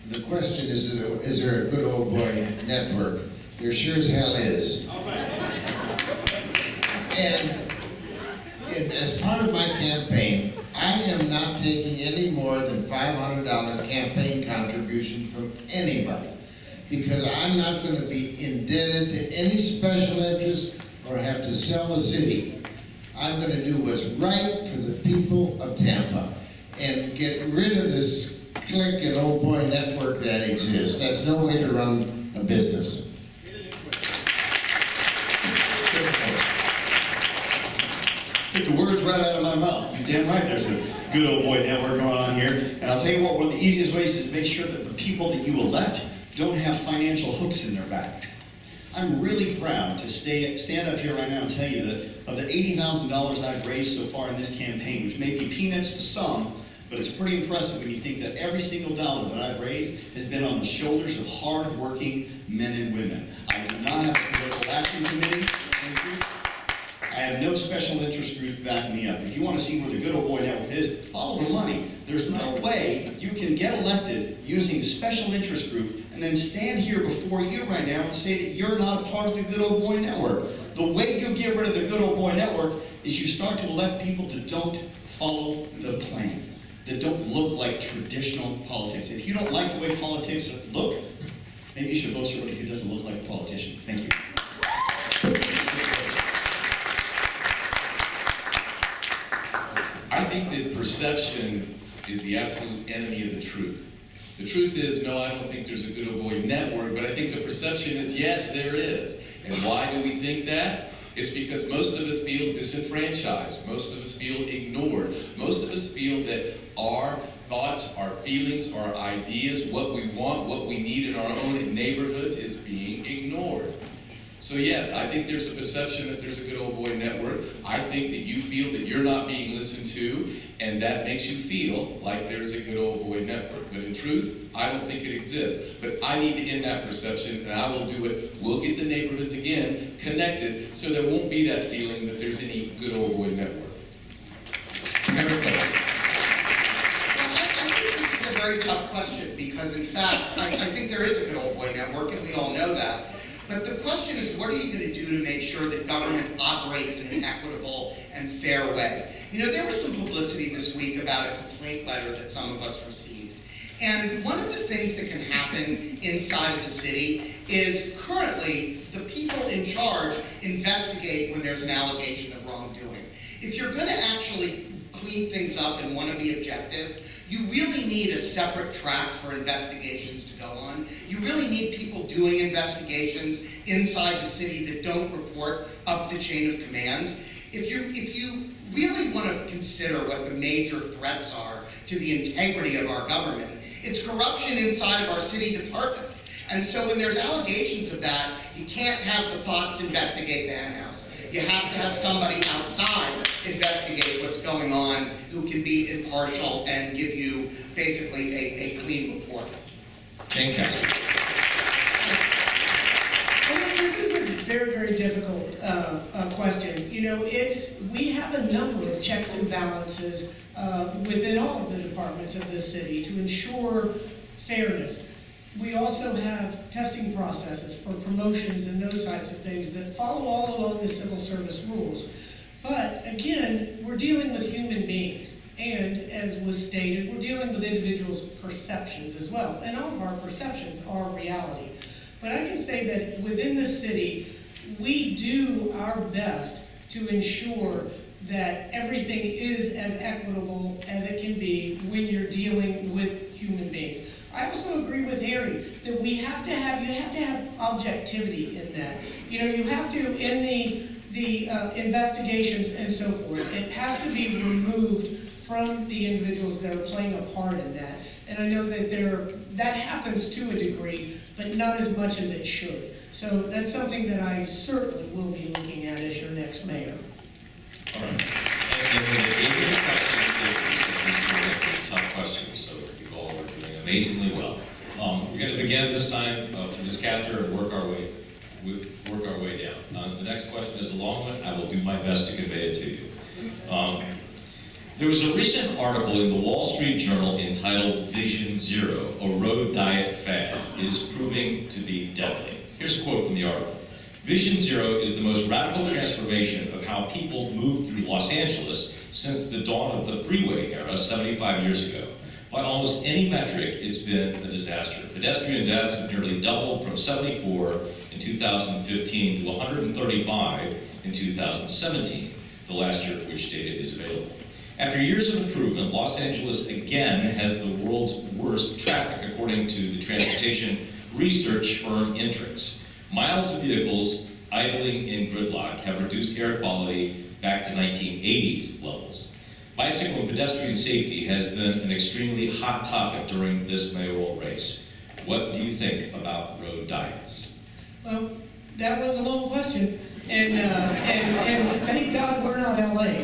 The question is there a good old boy network? There sure as hell is. And as part of my campaign, I am not taking any more than $500 campaign contribution from anybody, because I'm not going to be indebted to any special interest or have to sell the city. I'm going to do what's right for the people of Tampa and get rid of this clique and old boy network that exists. That's no way to run a business. Took the words right out of my mouth. You're damn right there's a good old boy network going on here. And I'll tell you what, one of the easiest ways is to make sure that the people that you elect don't have financial hooks in their back. I'm really proud to stand up here right now and tell you that of the $80,000 I've raised so far in this campaign, which may be peanuts to some, but it's pretty impressive when you think that every single dollar that I've raised has been on the shoulders of hard-working men and women. I do not have a political action committee. I have no special interest groups backing me up. If you want to see where the good old boy network is, follow the money. There's no way you can get elected using a special interest group and then stand here before you right now and say that you're not a part of the good old boy network. The way you get rid of the good old boy network is you start to elect people that don't follow the plan, that don't look like traditional politics. If you don't like the way politics look, maybe you should vote somebody who doesn't look like a politician. Thank you. I think that perception is the absolute enemy of the truth. The truth is, no, I don't think there's a good old boy network, but I think the perception is, yes, there is. And why do we think that? It's because most of us feel disenfranchised. Most of us feel ignored. Most of us feel that our thoughts, our feelings, our ideas, what we want, what we need in our own neighborhoods is being ignored. So yes, I think there's a perception that there's a good old boy network. I think that you feel that you're not being listened to, and that makes you feel like there's a good old boy network. But in truth, I don't think it exists. But I need to end that perception, and I will do it. We'll get the neighborhoods again connected, so there won't be that feeling that there's any good old boy network. Well, I think this is a very tough question, because in fact, I think there is a good old boy network, and we all know that. But the question is, what are you going to do to make sure that government operates in an equitable and fair way? You know, there was some publicity this week about a complaint letter that some of us received. And one of the things that can happen inside of the city is currently the people in charge investigate when there's an allegation of wrongdoing. If you're going to actually clean things up and want to be objective, you really need a separate track for investigations to go on. You really need people doing investigations inside the city that don't report up the chain of command. If you really want to consider what the major threats are to the integrity of our government, it's corruption inside of our city departments. And so when there's allegations of that, you can't have the Fox investigate the hen house. You have to have somebody outside investigate what's going on who can be impartial and give you basically a clean report. Jane Castor. This is a very, very difficult question. You know, we have a number of checks and balances within all of the departments of this city to ensure fairness. We also have testing processes for promotions and those types of things that follow all along the civil service rules. But again, we're dealing with human beings. And as was stated, we're dealing with individuals' perceptions as well. And all of our perceptions are reality. But I can say that within the city, we do our best to ensure that everything is as equitable as it can be when you're dealing with human beings. I also agree with Harry that you have to have objectivity in that. You know, you have to, in the investigations and so forth, it has to be removed from the individuals that are playing a part in that. And I know that that happens to a degree, but not as much as it should. So that's something that I certainly will be looking at as your next mayor. All right. And when they gave me the questions, they were tough questions, so you all are doing amazingly well. We're going to begin this time from Ms. Castor and work our way down. The next question is a long one. I will do my best to convey it to you. There was a recent article in the Wall Street Journal entitled Vision Zero, a road diet fad, is proving to be deadly. Here's a quote from the article. Vision Zero is the most radical transformation of how people move through Los Angeles since the dawn of the freeway era 75 years ago. By almost any metric, it's been a disaster. Pedestrian deaths have nearly doubled from 74 in 2015 to 135 in 2017, the last year for which data is available. After years of improvement, Los Angeles again has the world's worst traffic, according to the transportation research firm Intrix. Miles of vehicles idling in gridlock have reduced air quality back to 1980s levels. Bicycle and pedestrian safety has been an extremely hot topic during this mayoral race. What do you think about road diets? Well, that was a long question, and thank God we're not LA.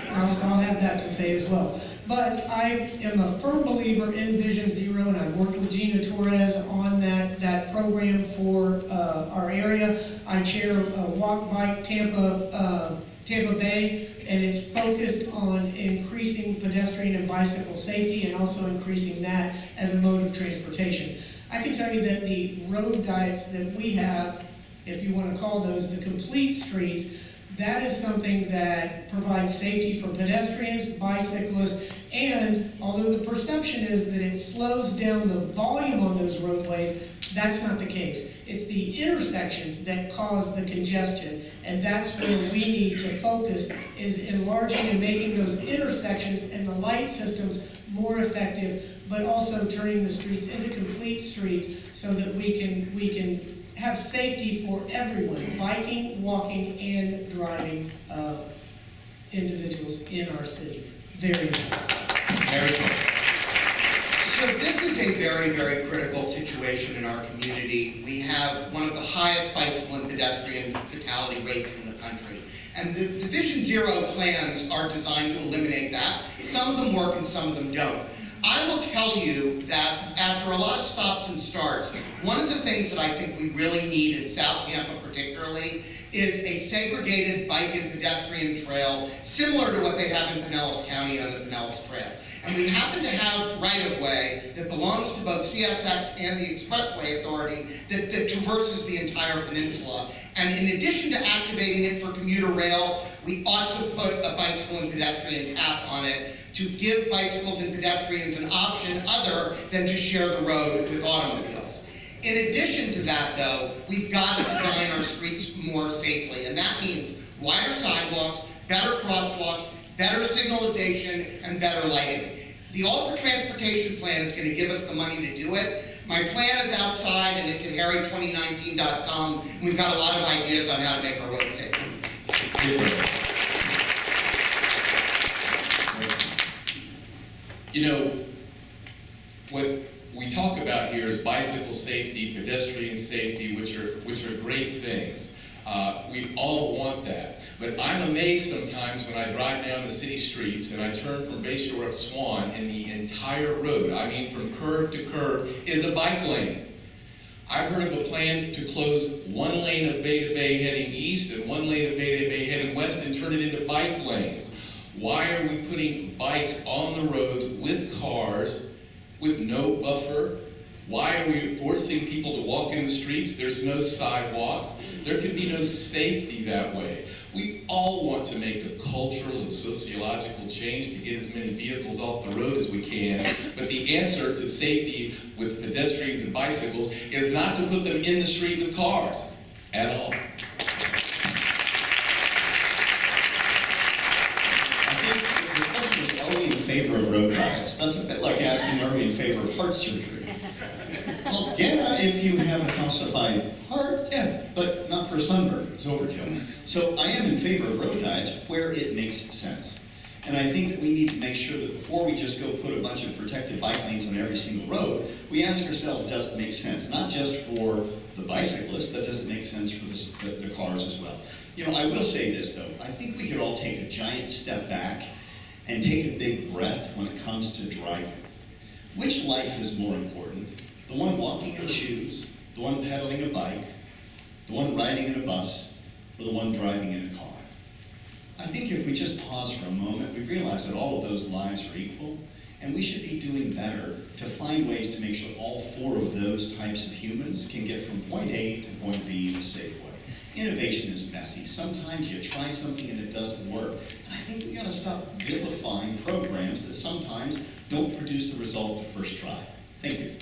I'll have that to say as well. But I am a firm believer in Vision Zero, and I've worked with Gina Torres on that program for our area. I chair Walk Bike Tampa Bay, and it's focused on increasing pedestrian and bicycle safety and also increasing that as a mode of transportation. I can tell you that the road diets that we have, if you want to call those the complete streets, that is something that provides safety for pedestrians, bicyclists, and although the perception is that it slows down the volume on those roadways, that's not the case. It's the intersections that cause the congestion, and that's where we need to focus, is enlarging and making those intersections and the light systems more effective, but also turning the streets into complete streets so that we can have safety for everyone, biking, walking, and driving individuals in our city. Very important. So this is a very, very critical situation in our community. We have one of the highest bicycle and pedestrian fatality rates in the country. And the Vision Zero plans are designed to eliminate that. Some of them work and some of them don't. I will tell you that after a lot of stops and starts, one of the things that I think we really need in South Tampa particularly is a segregated bike and pedestrian trail similar to what they have in Pinellas County on the Pinellas Trail. And we happen to have right-of-way that belongs to both CSX and the Expressway Authority that traverses the entire peninsula. And in addition to activating it for commuter rail, we ought to put a bicycle and pedestrian path on it to give bicycles and pedestrians an option other than to share the road with automobiles. In addition to that, though, we've got to design our streets more safely, and that means wider sidewalks, better crosswalks, better signalization, and better lighting. The All for Transportation plan is going to give us the money to do it. My plan is outside, and it's at harry2019.com, and we've got a lot of ideas on how to make our roads safer. You know, what we talk about here is bicycle safety, pedestrian safety, which are great things. We all want that. But I'm amazed sometimes when I drive down the city streets and I turn from Bayshore up Swann and the entire road, I mean from curb to curb, is a bike lane. I've heard of a plan to close one lane of Bay to Bay heading east and one lane of Bay to Bay heading west and turn it into bike lanes. Why are we putting bikes on the roads with cars with no buffer? Why are we forcing people to walk in the streets? There's no sidewalks. There can be no safety that way. We all want to make a cultural and sociological change to get as many vehicles off the road as we can, but the answer to safety with pedestrians and bicycles is not to put them in the street with cars at all. favor of road diets. That's a bit like asking, are we in favor of heart surgery? Well, yeah, if you have a calcified heart, yeah, but not for a sunburn. It's overkill. So I am in favor of road diets where it makes sense. And I think that we need to make sure that before we just go put a bunch of protected bike lanes on every single road, we ask ourselves, does it make sense? Not just for the bicyclist, but does it make sense for the cars as well? You know, I will say this, though. I think we could all take a giant step back and take a big breath when it comes to driving. Which life is more important? The one walking in shoes, the one pedaling a bike, the one riding in a bus, or the one driving in a car? I think if we just pause for a moment, we realize that all of those lives are equal, and we should be doing better to find ways to make sure all four of those types of humans can get from point A to point B in a safe way. Innovation is messy. Sometimes you try something and it doesn't work. And I think we gotta stop vilifying programs that sometimes don't produce the result the first try. Thank you.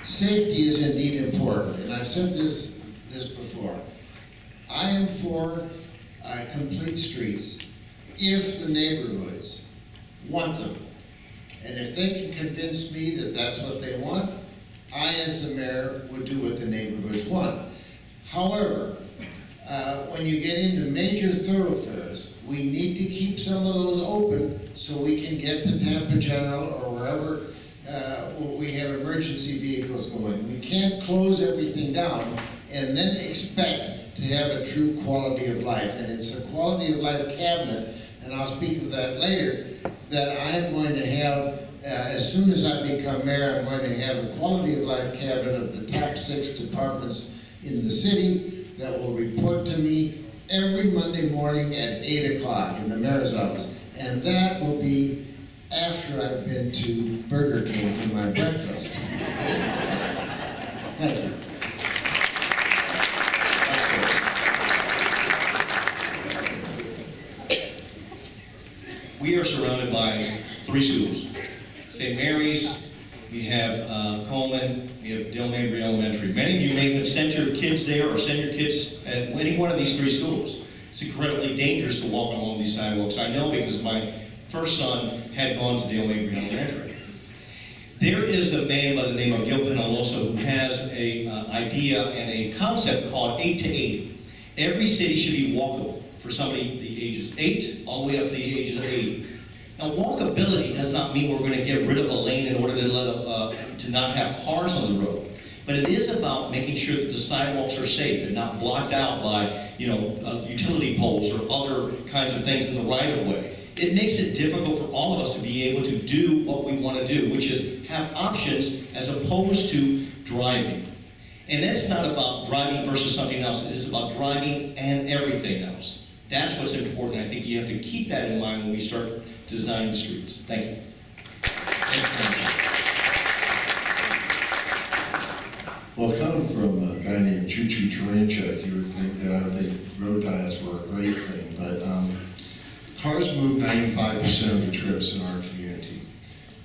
Safety is indeed important, and I've said this before. I am for complete streets if the neighborhoods want them. And if they can convince me that that's what they want, I, as the mayor, would do what the neighborhoods want. However, when you get into major thoroughfares, we need to keep some of those open so we can get to Tampa General or wherever we have emergency vehicles going. We can't close everything down and then expect to have a true quality of life. And it's a quality of life cabinet, and I'll speak of that later, that I am going to have, as soon as I become mayor, I'm going to have a quality of life cabinet of the top 6 departments in the city that will report to me every Monday morning at 8 o'clock in the mayor's office. And that will be after I've been to Burger King for my breakfast. Thank you. We are surrounded by 3 schools. St. Mary's, we have Cohen, we have Del Mar Elementary. Many of you may have sent your kids there or send your kids at any one of these 3 schools. It's incredibly dangerous to walk along these sidewalks. I know because my first son had gone to Del Mar Elementary. There is a man by the name of Gil Penalosa who has an idea and a concept called 8 to 80. Every city should be walkable for somebody the ages 8 all the way up to the ages of 80. Now, walkability does not mean we're going to get rid of a lane in order to not have cars on the road. But it is about making sure that the sidewalks are safe and not blocked out by, utility poles or other kinds of things in the right-of-way. It makes it difficult for all of us to be able to do what we want to do, which is have options as opposed to driving. And that's not about driving versus something else. It is about driving and everything else. That's what's important. I think you have to keep that in mind when we start designing streets. Thank you. Well, coming from a guy named Turanchik, you would think that I would think road diets were a great thing, but cars move 95% of the trips in our community.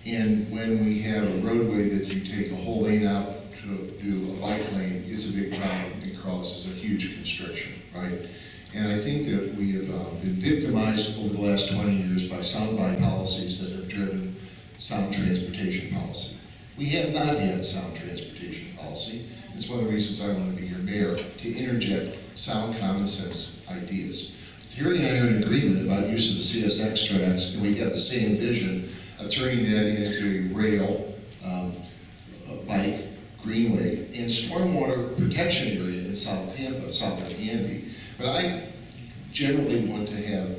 And when we have a roadway that you take a whole lane out to do a bike lane, it's a big problem. It causes a huge constriction, right? And I think that we have been victimized over the last 20 years by soundbite policies that have driven sound transportation policy. We have not had sound transportation policy. It's one of the reasons I want to be your mayor, to interject sound common sense ideas. Terry and I are in agreement about use of the CSX tracks, and we got the same vision of turning that into a rail, a bike, greenway, and stormwater protection area in South Tampa, south of Gandy. But I generally want to have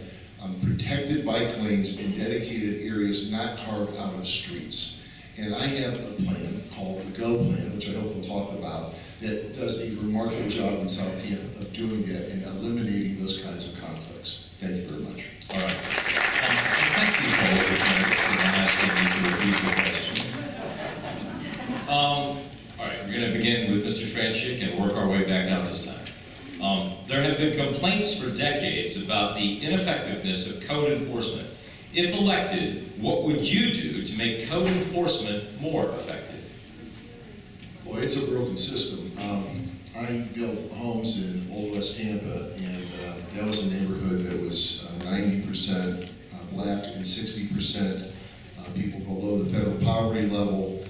protected bike lanes in dedicated areas not carved out of streets. And I have a plan called the GO plan, which I hope we'll talk about, that does a remarkable job in South Tampa of doing that and eliminating those kinds of conflicts. Thank you very much. All right. Thank you, Paul, for asking me to repeat the question. All right, we're going to begin with Mr. Turanchik and work our way back down this time. There have been complaints for decades about the ineffectiveness of code enforcement. If elected, what would you do to make code enforcement more effective? Well, it's a broken system. I built homes in Old West Tampa, and that was a neighborhood that was 90% black and 60% people below the federal poverty level,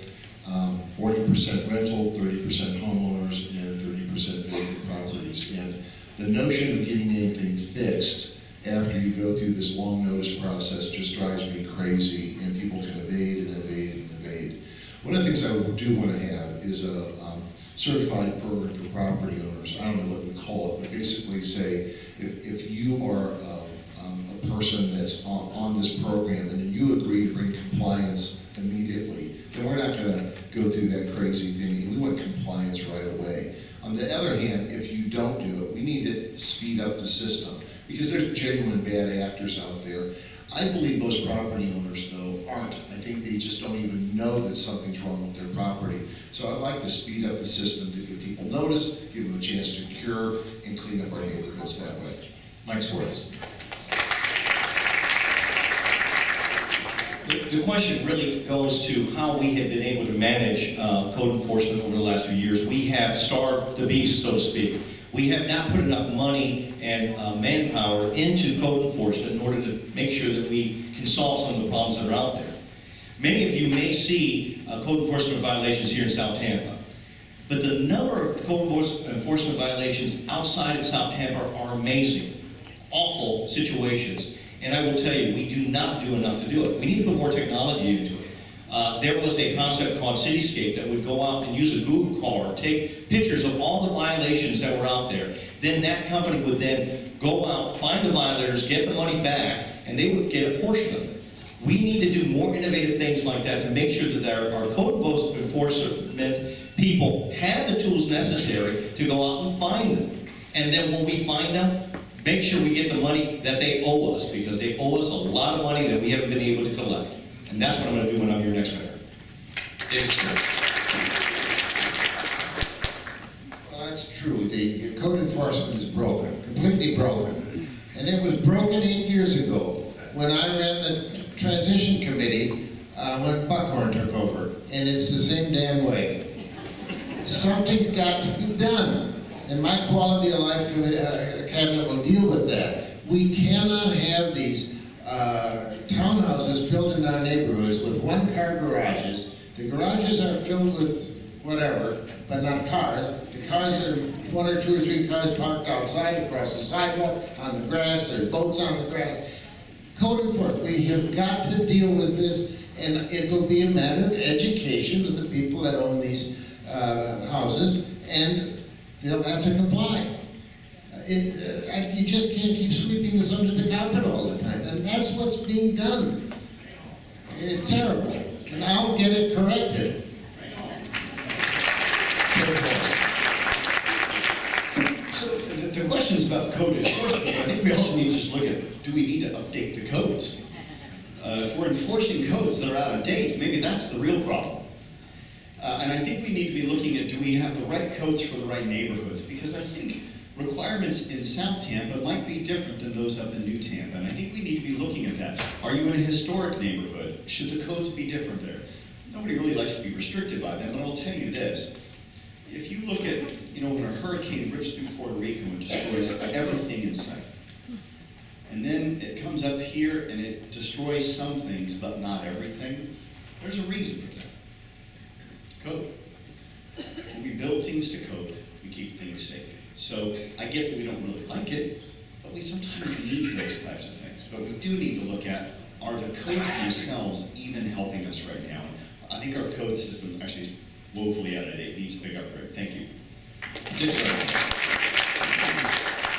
40% rental, 30% homeowners, and 30% vacant properties. And the notion of getting anything fixed after you go through this long notice process just drives me crazy, and people can evade and evade and evade. One of the things I do want to have is a certified program for property owners. I don't know what we call it, but basically say if you are a person that's on this program and you agree to bring compliance immediately, then we're not going to go through that crazy thing. We want compliance right away. On the other hand, if you don't do it, we need to speed up the system because there's genuine bad actors out there. I believe most property owners, though, aren't. I think they just don't even know that something's wrong with their property. So I'd like to speed up the system to give people notice, give them a chance to cure, and clean up our neighborhoods that way. Mike Suarez. The question really goes to how we have been able to manage code enforcement over the last few years. We have starved the beast, so to speak. We have not put enough money and manpower into code enforcement in order to make sure that we can solve some of the problems that are out there. Many of you may see code enforcement violations here in South Tampa, but the number of code enforcement violations outside of South Tampa are amazing. Awful situations. And I will tell you, we do not do enough to do it. We need to put more technology into it. There was a concept called Cityscape that would go out and use a Google car, take pictures of all the violations that were out there. Then that company would then go out, find the violators, get the money back, and they would get a portion of it. We need to do more innovative things like that to make sure that our code enforcement people have the tools necessary to go out and find them. And then when we find them, make sure we get the money that they owe us, because they owe us a lot of money that we haven't been able to collect. And that's what I'm going to do when I'm your next mayor. David Straz. Well, that's true. The code enforcement is broken, completely broken. And it was broken 8 years ago when I ran the transition committee when Buckhorn took over. And it's the same damn way. Something's got to be done. And my quality of life cabinet will deal with that. We cannot have these townhouses built in our neighborhoods with one-car garages. The garages are filled with whatever, but not cars. The cars are 1 or 2 or 3 cars parked outside across the sidewalk, on the grass. There's boats on the grass. Code enforcement. We have got to deal with this, and it will be a matter of education of the people that own these houses, and they'll have to comply. You just can't keep sweeping this under the carpet all the time, and that's what's being done. It's terrible, and I'll get it corrected. So the question's about code enforcement, but I think we also need to just look at, do we need to update the codes? If we're enforcing codes that are out of date, maybe that's the real problem. And I think we need to be looking at, do we have the right codes for the right neighborhoods? Because I think requirements in South Tampa might be different than those up in New Tampa, and I think we need to be looking at that. Are you in a historic neighborhood? Should the codes be different there? Nobody really likes to be restricted by them, but I'll tell you this. If you look at, when a hurricane rips through Puerto Rico and destroys everything in sight, and then it comes up here and it destroys some things, but not everything, there's a reason for that. Code. When we build things to code, we keep things safe. So I get that we don't really like it, but we sometimes need those types of things. But we do need to look at, are the codes themselves even helping us right now? I think our code system actually is woefully out of date. It needs a big upgrade. Thank you.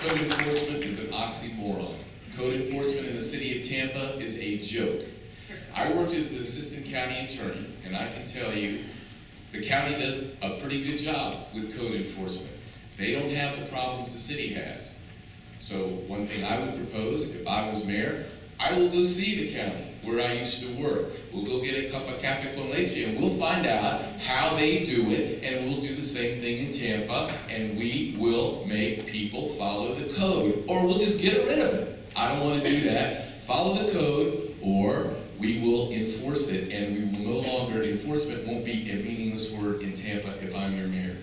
Code enforcement is an oxymoron. Code enforcement in the city of Tampa is a joke. I worked as an assistant county attorney, and I can tell you, the county does a pretty good job with code enforcement. They don't have the problems the city has. So one thing I would propose, if I was mayor, I will go see the county where I used to work. We'll go get a cup of café con leche and we'll find out how they do it, and we'll do the same thing in Tampa, and we will make people follow the code, or we'll just get rid of it. I don't want to do that. Follow the code, or we will enforce it, and we will no longer, enforcement won't be a meaningless word in Tampa if I'm your mayor.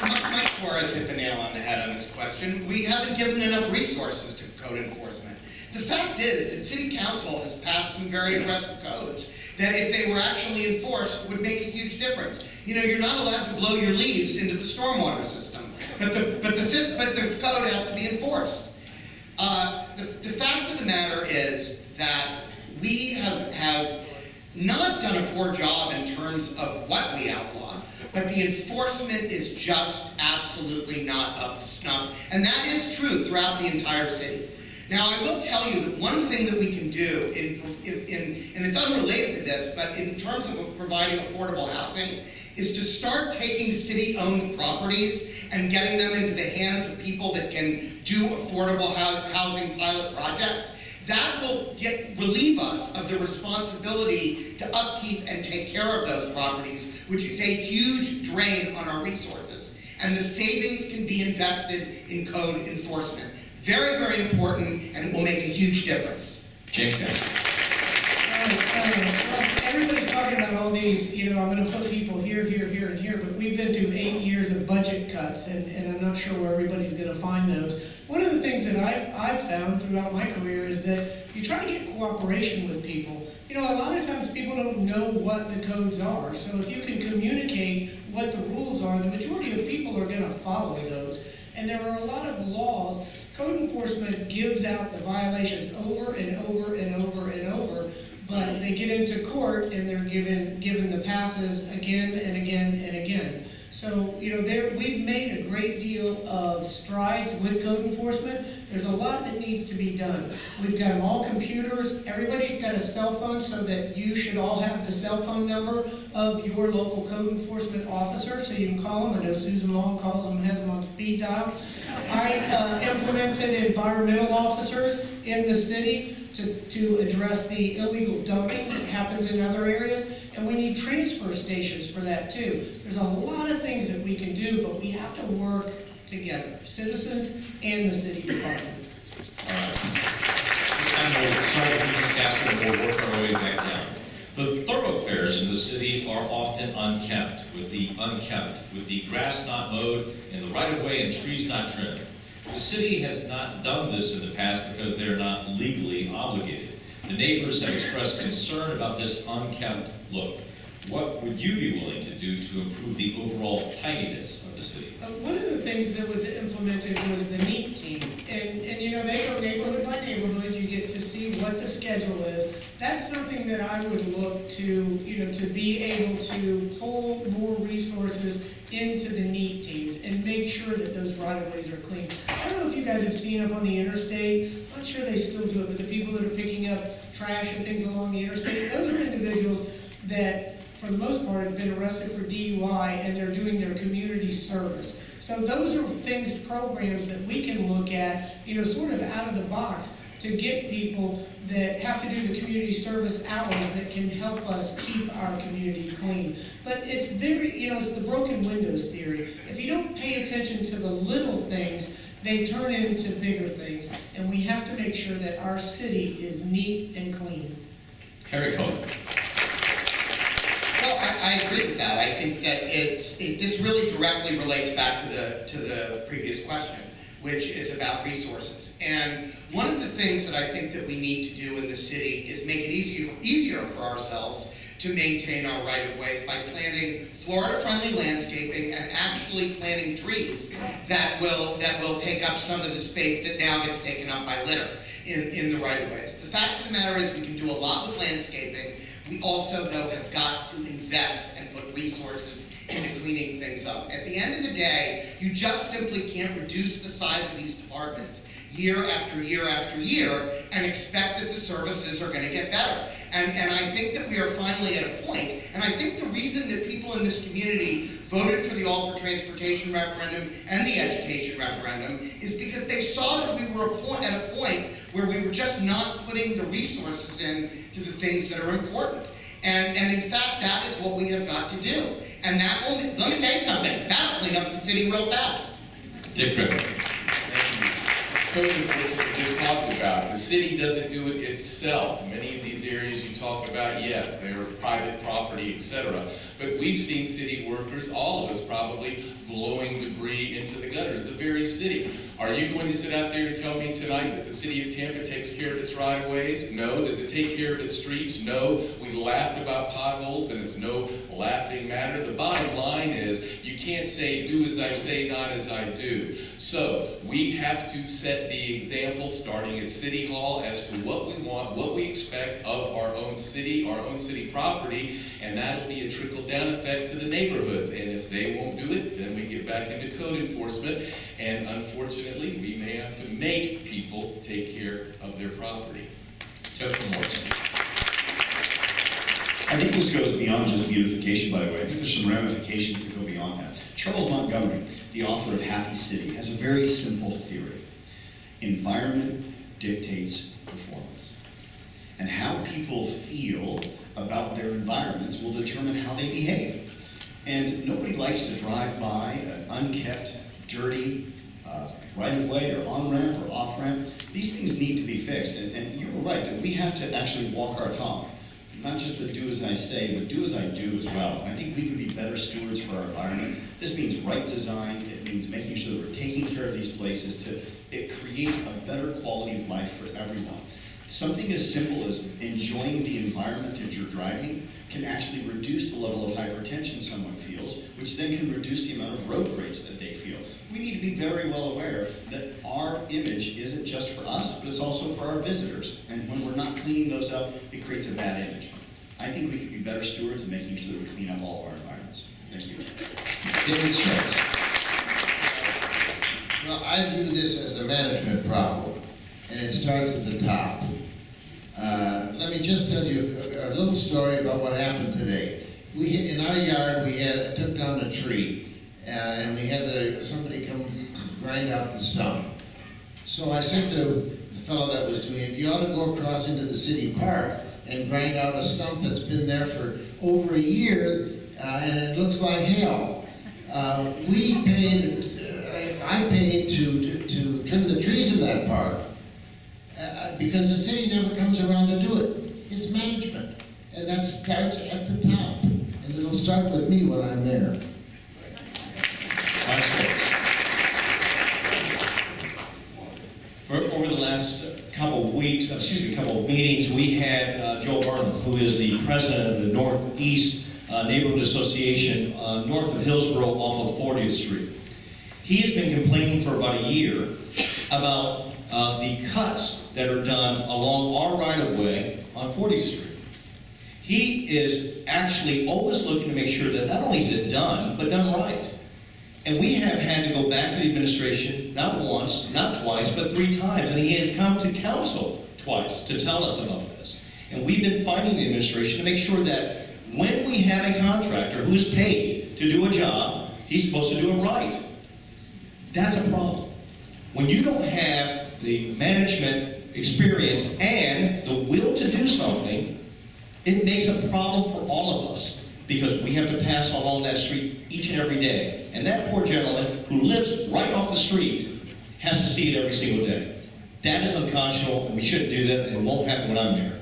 Mike Suarez hit the nail on the head on this question. We haven't given enough resources to code enforcement. The fact is that City Council has passed some very aggressive codes that, if they were actually enforced, would make a huge difference. You know, you're not allowed to blow your leaves into the stormwater system, but the code has to be enforced. The fact of the matter is that we have not done a poor job in terms of what we outlaw, but the enforcement is just absolutely not up to snuff. And that is true throughout the entire city. Now, I will tell you that one thing that we can do, and it's unrelated to this, but in terms of providing affordable housing, is to start taking city-owned properties and getting them into the hands of people that can do affordable housing pilot projects. That will relieve us of the responsibility to upkeep and take care of those properties, which is a huge drain on our resources. And the savings can be invested in code enforcement. Very, very important, and it will make a huge difference. James. Everybody's talking about all these, you know, I'm going to put people here, here, here, and here, but we've been through 8 years of budget cuts, and I'm not sure where everybody's going to find those. One of the things that I've found throughout my career is that you try to get cooperation with people. You know, a lot of times people don't know what the codes are, so if you can communicate what the rules are, the majority of people are going to follow those. And there are a lot of laws. Code enforcement gives out the violations over and over and over and over, but they get into court and they're given the passes again and again and again. So, you know, we've made a great deal of strides with code enforcement. There's a lot that needs to be done. We've got them all computers. Everybody's got a cell phone, so that you should all have the cell phone number of your local code enforcement officer, so you can call them. I know Susan Long calls them and has them on speed dial. I implemented environmental officers in the city to address the illegal dumping that happens in other areas. And we need transfer stations for that too. There's a lot of things that we can do, but we have to work together, citizens and the city department. This time we'll start with Castor and we'll work our way back down. The thoroughfares in the city are often unkempt, with the grass not mowed and the right-of-way and trees not trimmed. The city has not done this in the past because they're not legally obligated. The neighbors have expressed concern about this unkempt look. What would you be willing to do to improve the overall tidiness of the city? One of the things that was implemented was the NEAT team. And you know, they go neighborhood by neighborhood. You get to see what the schedule is. That's something that I would look to, you know, to be able to pull more resources into the NEAT teams and make sure that those right-of-ways are clean. I don't know if you guys have seen up on the interstate, I'm not sure they still do it, but the people that are picking up trash and things along the interstate, those are individuals that, for the most part, have been arrested for DUI, and they're doing their community service. So those are things, programs that we can look at, you know, sort of out of the box to get people that have to do the community service hours that can help us keep our community clean. But it's very, you know, it's the broken windows theory. If you don't pay attention to the little things, they turn into bigger things. And we have to make sure that our city is neat and clean. Harry Cohen. Well, I agree with that. I think that this really directly relates back to the previous question, which is about resources. And one of the things that I think that we need to do in the city is make it easier for ourselves to maintain our right-of-ways by planting Florida-friendly landscaping and actually planting trees that will take up some of the space that now gets taken up by litter in the right-of-ways. The fact of the matter is we can do a lot with landscaping. We also, though, have got to invest and put resources into cleaning things up. At the end of the day, you just simply can't reduce the size of these departments year after year after year and expect that the services are going to get better. And I think that we are finally at a point, and I think the reason that people in this community voted for the All for Transportation referendum and the education referendum is because they saw that we were at a point where we were just not putting the resources in to the things that are important. And in fact, that is what we have got to do. And that will, let me tell you something, that'll clean up the city real fast. Dick Greco. Code enforcement at this talked about. The city doesn't do it itself. Many of these areas you talk about, yes, they're private property, etc. But we've seen city workers, all of us probably, blowing debris into the gutters, the very city. Are you going to sit out there and tell me tonight that the city of Tampa takes care of its right-of-ways? No. Does it take care of its streets? No. We laughed about potholes, and it's no laughing matter. The bottom line is, you can't say, do as I say, not as I do. So, we have to set the example, starting at City Hall, as to what we want, what we expect of our own city property, and that'll be a trickle-down effect to the neighborhoods. And if they won't do it, then we get back into code enforcement, and unfortunately, we may have to make people take care of their property. Topher Morrison. I think this goes beyond just beautification, by the way. I think there's some ramifications that go beyond that. Charles Montgomery, the author of Happy City, has a very simple theory. Environment dictates performance. And how people feel about their environments will determine how they behave. And nobody likes to drive by an unkept, dirty right-of-way or on-ramp or off-ramp. These things need to be fixed. And you're right that we have to actually walk our talk. Not just the do as I say, but do as I do as well. And I think we can be better stewards for our environment. This means right design. It means making sure that we're taking care of these places. It creates a better quality of life for everyone. Something as simple as enjoying the environment that you're driving can actually reduce the level of hypertension someone feels, which then can reduce the amount of road rage that they feel. We need to be very well aware that our image isn't just for us, but it's also for our visitors. And when we're not cleaning those up, it creates a bad image. I think we could be better stewards in making sure that we clean up all of our environments. Thank you. David Straz. Well, I view this as a management problem, and it starts at the top. Let me just tell you a little story about what happened today. In our yard, we took down a tree, and we had somebody come to grind out the stump. So I said to the fellow that was doing it, you ought to go across into the city park and grind out a stump that's been there for over a year, and it looks like hell. I paid to trim the trees in that park, because the city never comes around to do it. It's management, and that starts at the top, and it'll start with me when I'm there. Over the last couple of meetings, we had Joe Barnum, who is the president of the Northeast Neighborhood Association north of Hillsborough off of 40th Street. He has been complaining for about a year about the cuts that are done along our right-of-way on 40th Street. He is actually always looking to make sure that not only is it done, but done right. And we have had to go back to the administration, not once, not twice, but 3 times. And he has come to council twice to tell us about this. And we've been fighting the administration to make sure that when we have a contractor who is paid to do a job, he's supposed to do it right. That's a problem. When you don't have the management experience and the will to do something, it makes a problem for all of us, because we have to pass along that street each and every day. And that poor gentleman who lives right off the street has to see it every single day. That is unconscionable, and we shouldn't do that, and it won't happen when I'm there.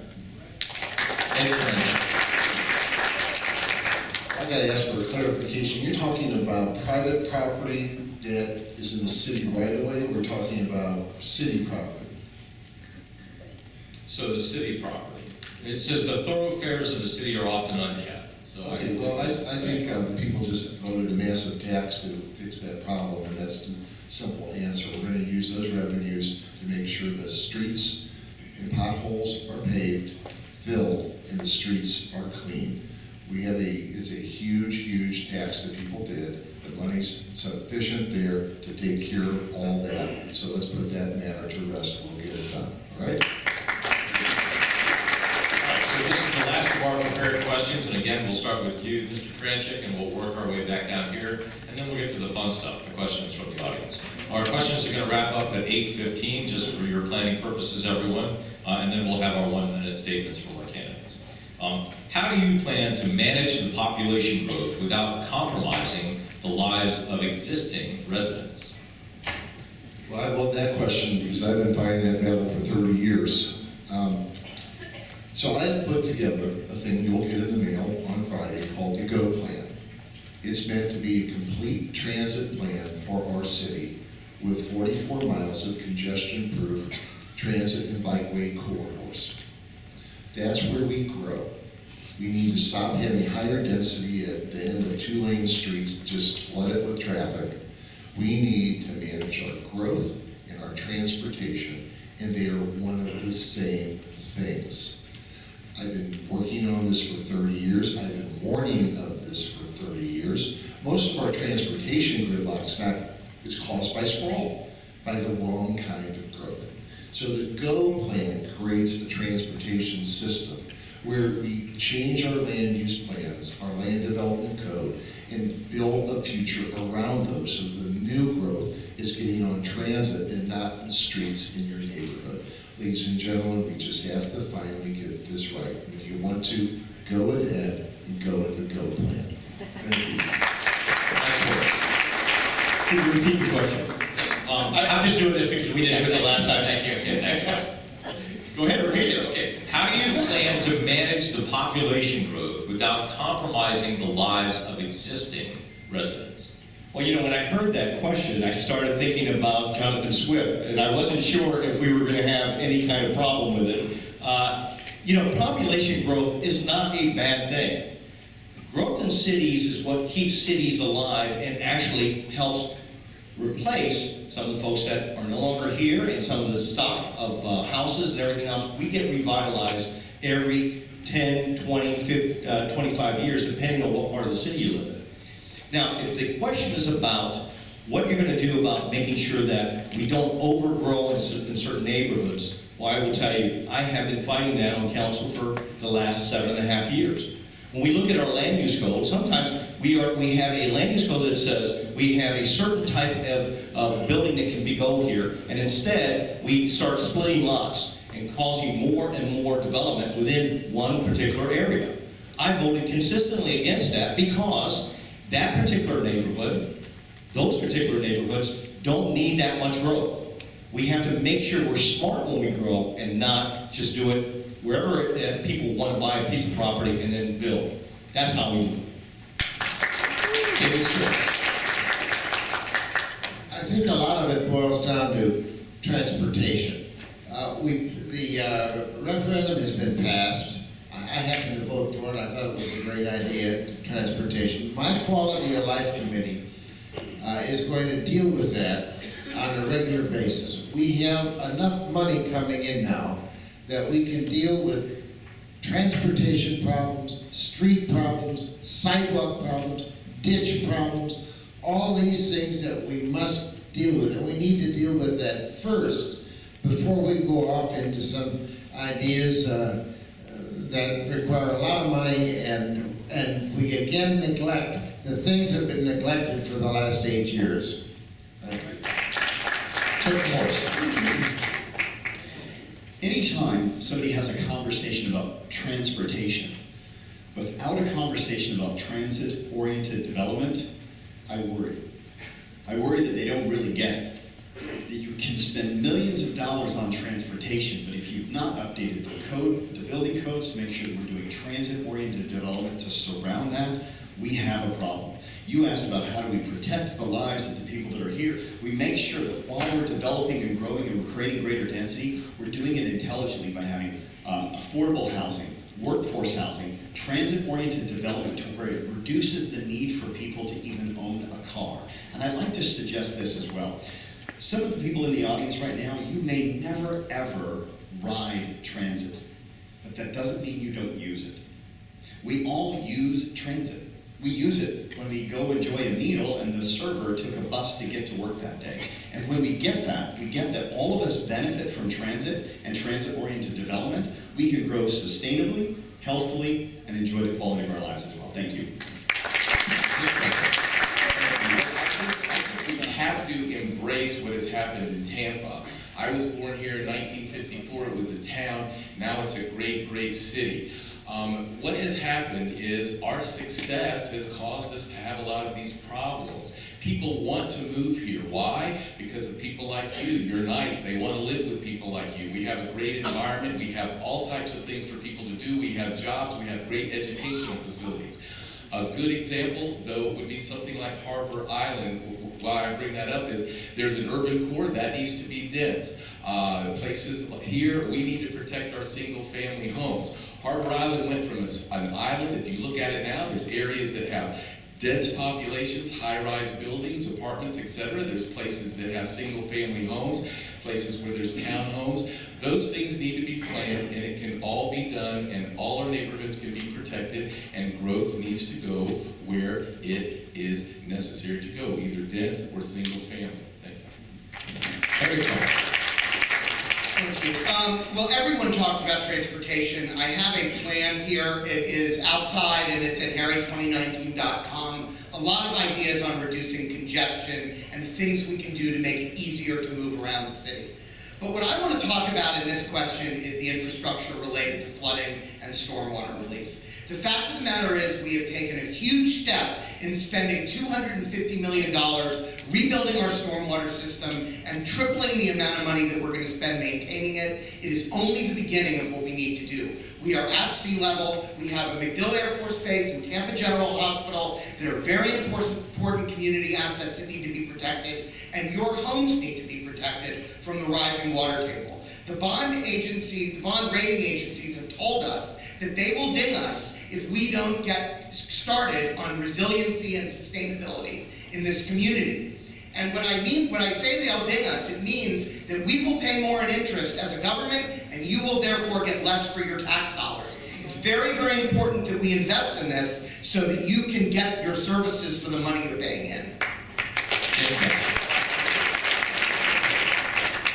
I gotta ask for a clarification. You're talking about private property that is in the city right away, or we're talking about city property? So the city property. It says the thoroughfares of the city are often unkept. So Okay, well, I think the people just voted a massive tax to fix that problem, and that's the simple answer. We're going to use those revenues to make sure the streets and potholes are paved, filled, and the streets are clean. It's a huge, huge tax that people did. The money's sufficient there to take care of all that. So let's put that matter to rest, and we'll get it done, all right? So this is the last of our prepared questions, and again, we'll start with you, Mr. Turanchik, and we'll work our way back down here, and then we'll get to the fun stuff, the questions from the audience. Our questions are going to wrap up at 8:15, just for your planning purposes, everyone, and then we'll have our 1-minute statements from our candidates. How do you plan to manage the population growth without compromising the lives of existing residents? Well, Well, I love that question because I've been fighting that battle for 30 years. So I put together a thing you'll get in the mail on Friday called the GO Plan. It's meant to be a complete transit plan for our city with 44 miles of congestion-proof transit and bikeway corridors. That's where we grow. We need to stop having higher density at the end of 2-lane streets that just flood it with traffic. We need to manage our growth and our transportation, and they are one of the same things. I've been working on this for 30 years. I've been warning of this for 30 years. Most of our transportation gridlock is caused by sprawl, by the wrong kind of growth. So the GO Plan creates a transportation system where we change our land use plans, our land development code, and build a future around those so the new growth is getting on transit and not in streets in your neighborhood. Ladies and gentlemen, we just have to finally get this right. And if you want to, go ahead and go with the GO Plan. Thank you. Can you repeat the question? I'm just doing this because we didn't do it the last time. Thank you. Go ahead, repeat it. Okay. How do you plan to manage the population growth without compromising the lives of existing residents? Well, you know, when I heard that question, I started thinking about Jonathan Swift, and I wasn't sure if we were going to have any kind of problem with it. You know, population growth is not a bad thing. Growth in cities is what keeps cities alive and actually helps replace some of the folks that are no longer here and some of the stock of houses and everything else. We get revitalized every 10, 20, 50, 25 years, depending on what part of the city you live in. Now, if the question is about what you're going to do about making sure that we don't overgrow in certain neighborhoods, well, I will tell you, I have been fighting that on council for the last 7.5 years. When we look at our land use code, sometimes we have a land use code that says we have a certain type of building that can go here, and instead we start splitting lots and causing more and more development within one particular area. I voted consistently against that because that particular neighborhood, those particular neighborhoods don't need that much growth. We have to make sure we're smart when we grow and not just do it wherever people want to buy a piece of property and then build. That's how we do it. I think a lot of it boils down to transportation. The referendum has been passed. I happened to vote for it. I thought it was a great idea, transportation. My Quality of Life Committee is going to deal with that on a regular basis. We have enough money coming in now that we can deal with transportation problems, street problems, sidewalk problems, ditch problems, all these things that we must deal with. And we need to deal with that first before we go off into some ideas that require a lot of money and we again neglect the things that have been neglected for the last 8 years. Topher Morrison. Anytime somebody has a conversation about transportation, without a conversation about transit-oriented development, I worry. I worry that they don't really get it. That you can spend millions of dollars on transportation, but if you've not updated the code, the building codes, to make sure that we're doing transit-oriented development to surround that, we have a problem. You asked about how do we protect the lives of the people that are here. We make sure that while we're developing and growing and we're creating greater density, we're doing it intelligently by having affordable housing, workforce housing, transit-oriented development to where it reduces the need for people to even own a car. And I'd like to suggest this as well. Some of the people in the audience right now, you may never ever ride transit, but that doesn't mean you don't use it. We all use transit. We use it when we go enjoy a meal and the server took a bus to get to work that day. And when we get that all of us benefit from transit and transit-oriented development. We can grow sustainably, healthfully, and enjoy the quality of our lives as well. Thank you. I think we have to embrace what has happened in Tampa. I was born here in 1954. It was a town. Now it's a great, great city. What has happened is our success has caused us to have a lot of these problems. People want to move here. Why? Because of people like you. You're nice. They want to live with people like you. We have a great environment. We have all types of things for people to do. We have jobs. We have great educational facilities. A good example, though, would be something like Harbor Island. Why I bring that up is there's an urban core that needs to be dense. Places here, we need to protect our single-family homes. Harbor Island went from an island, if you look at it now, there's areas that have dense populations, high-rise buildings, apartments, etc. There's places that have single-family homes, places where there's townhomes. Those things need to be planned, and it can all be done, and all our neighborhoods can be protected, and growth needs to go where it is necessary to go, either dense or single-family. Thank you. Thank you. Well, everyone talked about transportation. I have a plan here. It is outside and it's at harry2019.com. A lot of ideas on reducing congestion and things we can do to make it easier to move around the city. But what I want to talk about in this question is the infrastructure related to flooding and stormwater relief. The fact of the matter is we have taken a huge step in spending $250 million rebuilding our stormwater system and tripling the amount of money that we're going to spend maintaining it. It is only the beginning of what we need to do. We are at sea level. We have a MacDill Air Force Base and Tampa General Hospital that are very important community assets that need to be protected, and your homes need to be protected from the rising water table. The bond rating agencies have told us that they will ding us if we don't get started on resiliency and sustainability in this community. And when I say they'll ding us, it means that we will pay more in interest as a government, and you will therefore get less for your tax dollars. It's very, very important that we invest in this so that you can get your services for the money you're paying in.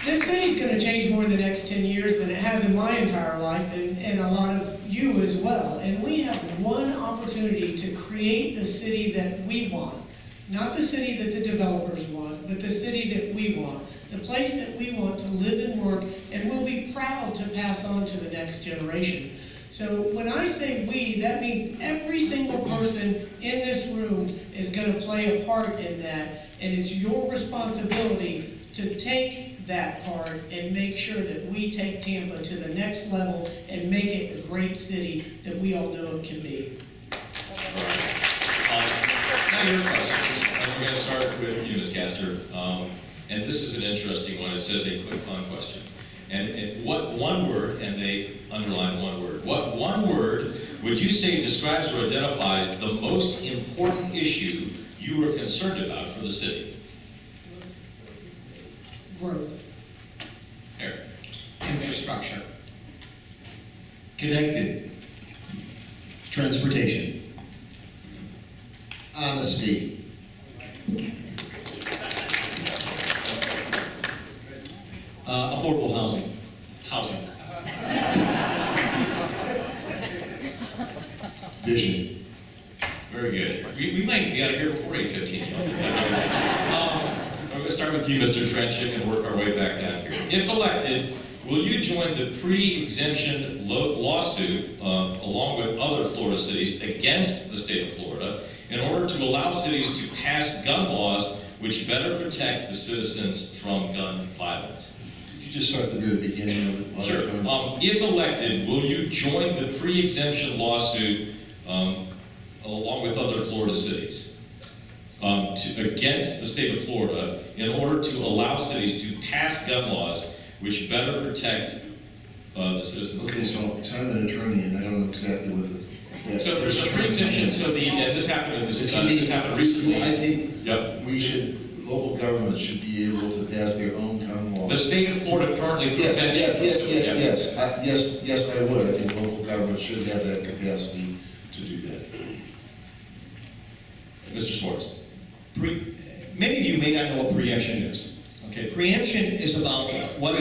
This city's going to change more in the next 10 years than it has in my entire life, and a lot of you as well. And we have one opportunity to create the city that we want. Not the city that the developers want, but the city that we want. The place that we want to live and work, and we'll be proud to pass on to the next generation. So when I say we, that means every single person in this room is going to play a part in that, and it's your responsibility to take that part and make sure that we take Tampa to the next level and make it the great city that we all know it can be. Now your questions. We're going to start with you, Ms. Castor. And this is an interesting one. It says a quick fun question. And what one word, and they underline one word, what one word would you say describes or identifies the most important issue you are concerned about for the city? Growth. Eric. Infrastructure. Connected. Transportation. Honesty. Affordable housing. Vision. Very good. We might be out of here before 8:15. I'm going to start with you, Mr. Turanchik, and work our way back down here. If elected, will you join the pre-exemption lawsuit along with other Florida cities against the state of Florida in order to allow cities to pass gun laws which better protect the citizens from gun violence? Could you just start at the very beginning of it? Sure. If elected, will you join the pre-exemption lawsuit along with other Florida cities against the state of Florida in order to allow cities to pass gun laws which better protect the citizens? Okay, so I'm an attorney and I don't know exactly what the... So there's a pre-exemption, so this happened recently. I think we should, local governments should be able to pass their own gun laws. The state of Florida currently prevents Yes, I would. I think local governments should have that capacity to do that. Mr. Suarez. Many of you may not know what preemption is. Okay, preemption is about what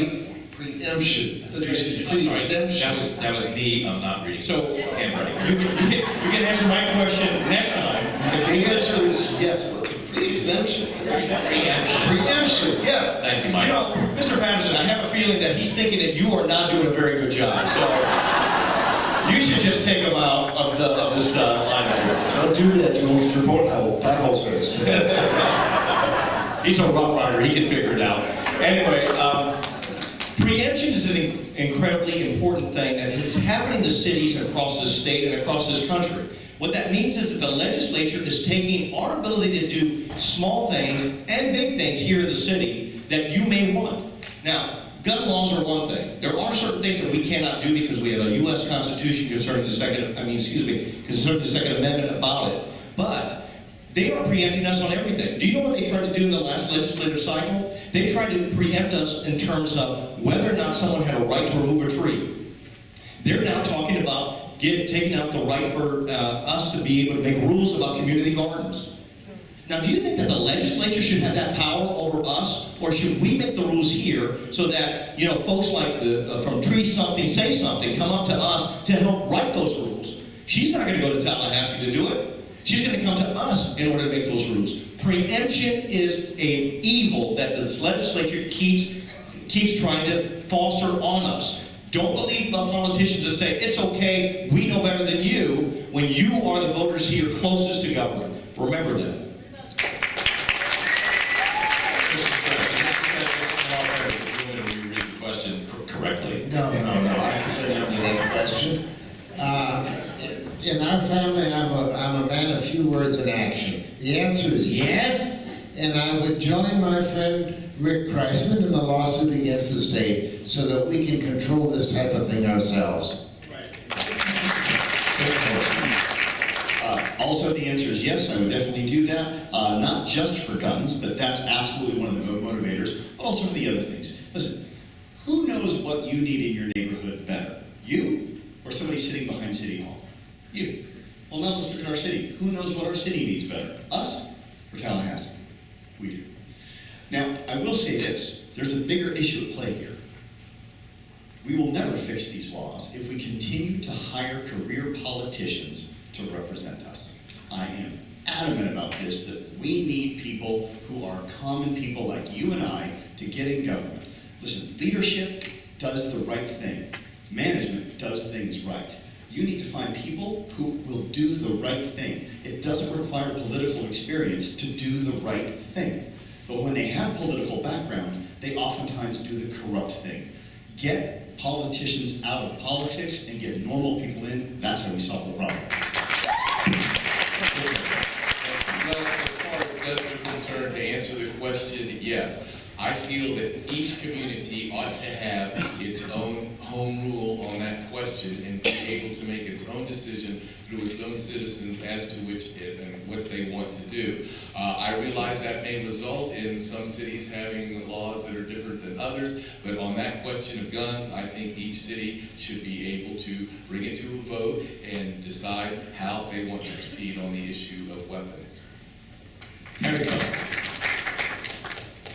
preemption. I thought you said pre-exemption. That was me. I'm not reading. So you can answer my question next time. The answer is yes. Pre-exemption. Preemption. Yes. Thank you, Mike. You know, Mr. Patterson, I have a feeling that he's thinking that you are not doing a very good job. So You should just take him out of this line. Don't do that, you won't report how potholes fixed. He's a rough rider, he can figure it out. Anyway, preemption is an incredibly important thing that is happening in the cities across this state and across this country. What that means is that the legislature is taking our ability to do small things and big things here in the city that you may want. Now, gun laws are one thing. There are certain things that we cannot do because we have a U.S. Constitution concerning the Second Amendment about it. But they are preempting us on everything. Do you know what they tried to do in the last legislative cycle? They tried to preempt us in terms of whether or not someone had a right to remove a tree. They're now talking about taking out the right for us to be able to make rules about community gardens. Now, do you think that the legislature should have that power over us, or should we make the rules here so that, you know, folks like from Tree Something, Say Something come up to us to help write those rules? She's not going to go to Tallahassee to do it. She's going to come to us in order to make those rules. Preemption is an evil that this legislature keeps trying to foster on us. Don't believe the politicians that say, it's okay, we know better than you, when you are the voters here closest to government. Remember that. Correctly. No, I couldn't answer that question. In our family, I'm a man of few words and action. The answer is yes, and I would join my friend Rick Kreisman in the lawsuit against the state so that we can control this type of thing ourselves. Also, the answer is yes, I would definitely do that. Not just for guns, but that's absolutely one of the motivators, but also for the other things. Listen, who knows what you need in your neighborhood better? You or somebody sitting behind City Hall? You. Well, now let's look at our city. Who knows what our city needs better? Us or Tallahassee? We do. Now, I will say this. There's a bigger issue at play here. We will never fix these laws if we continue to hire career politicians to represent us. I am adamant about this, that we need people who are common people like you and I to get in government. Listen, leadership does the right thing. Management does things right. You need to find people who will do the right thing. It doesn't require political experience to do the right thing. But when they have political background, they oftentimes do the corrupt thing. Get politicians out of politics and get normal people in. That's how we solve the problem. Well, as far as guns are concerned, to answer the question, yes. I feel that each community ought to have its own home rule on that question and be able to make its own decision through its own citizens as to which and what they want to do. I realize that may result in some cities having laws that are different than others, but on that question of guns, I think each city should be able to bring it to a vote and decide how they want to proceed on the issue of weapons.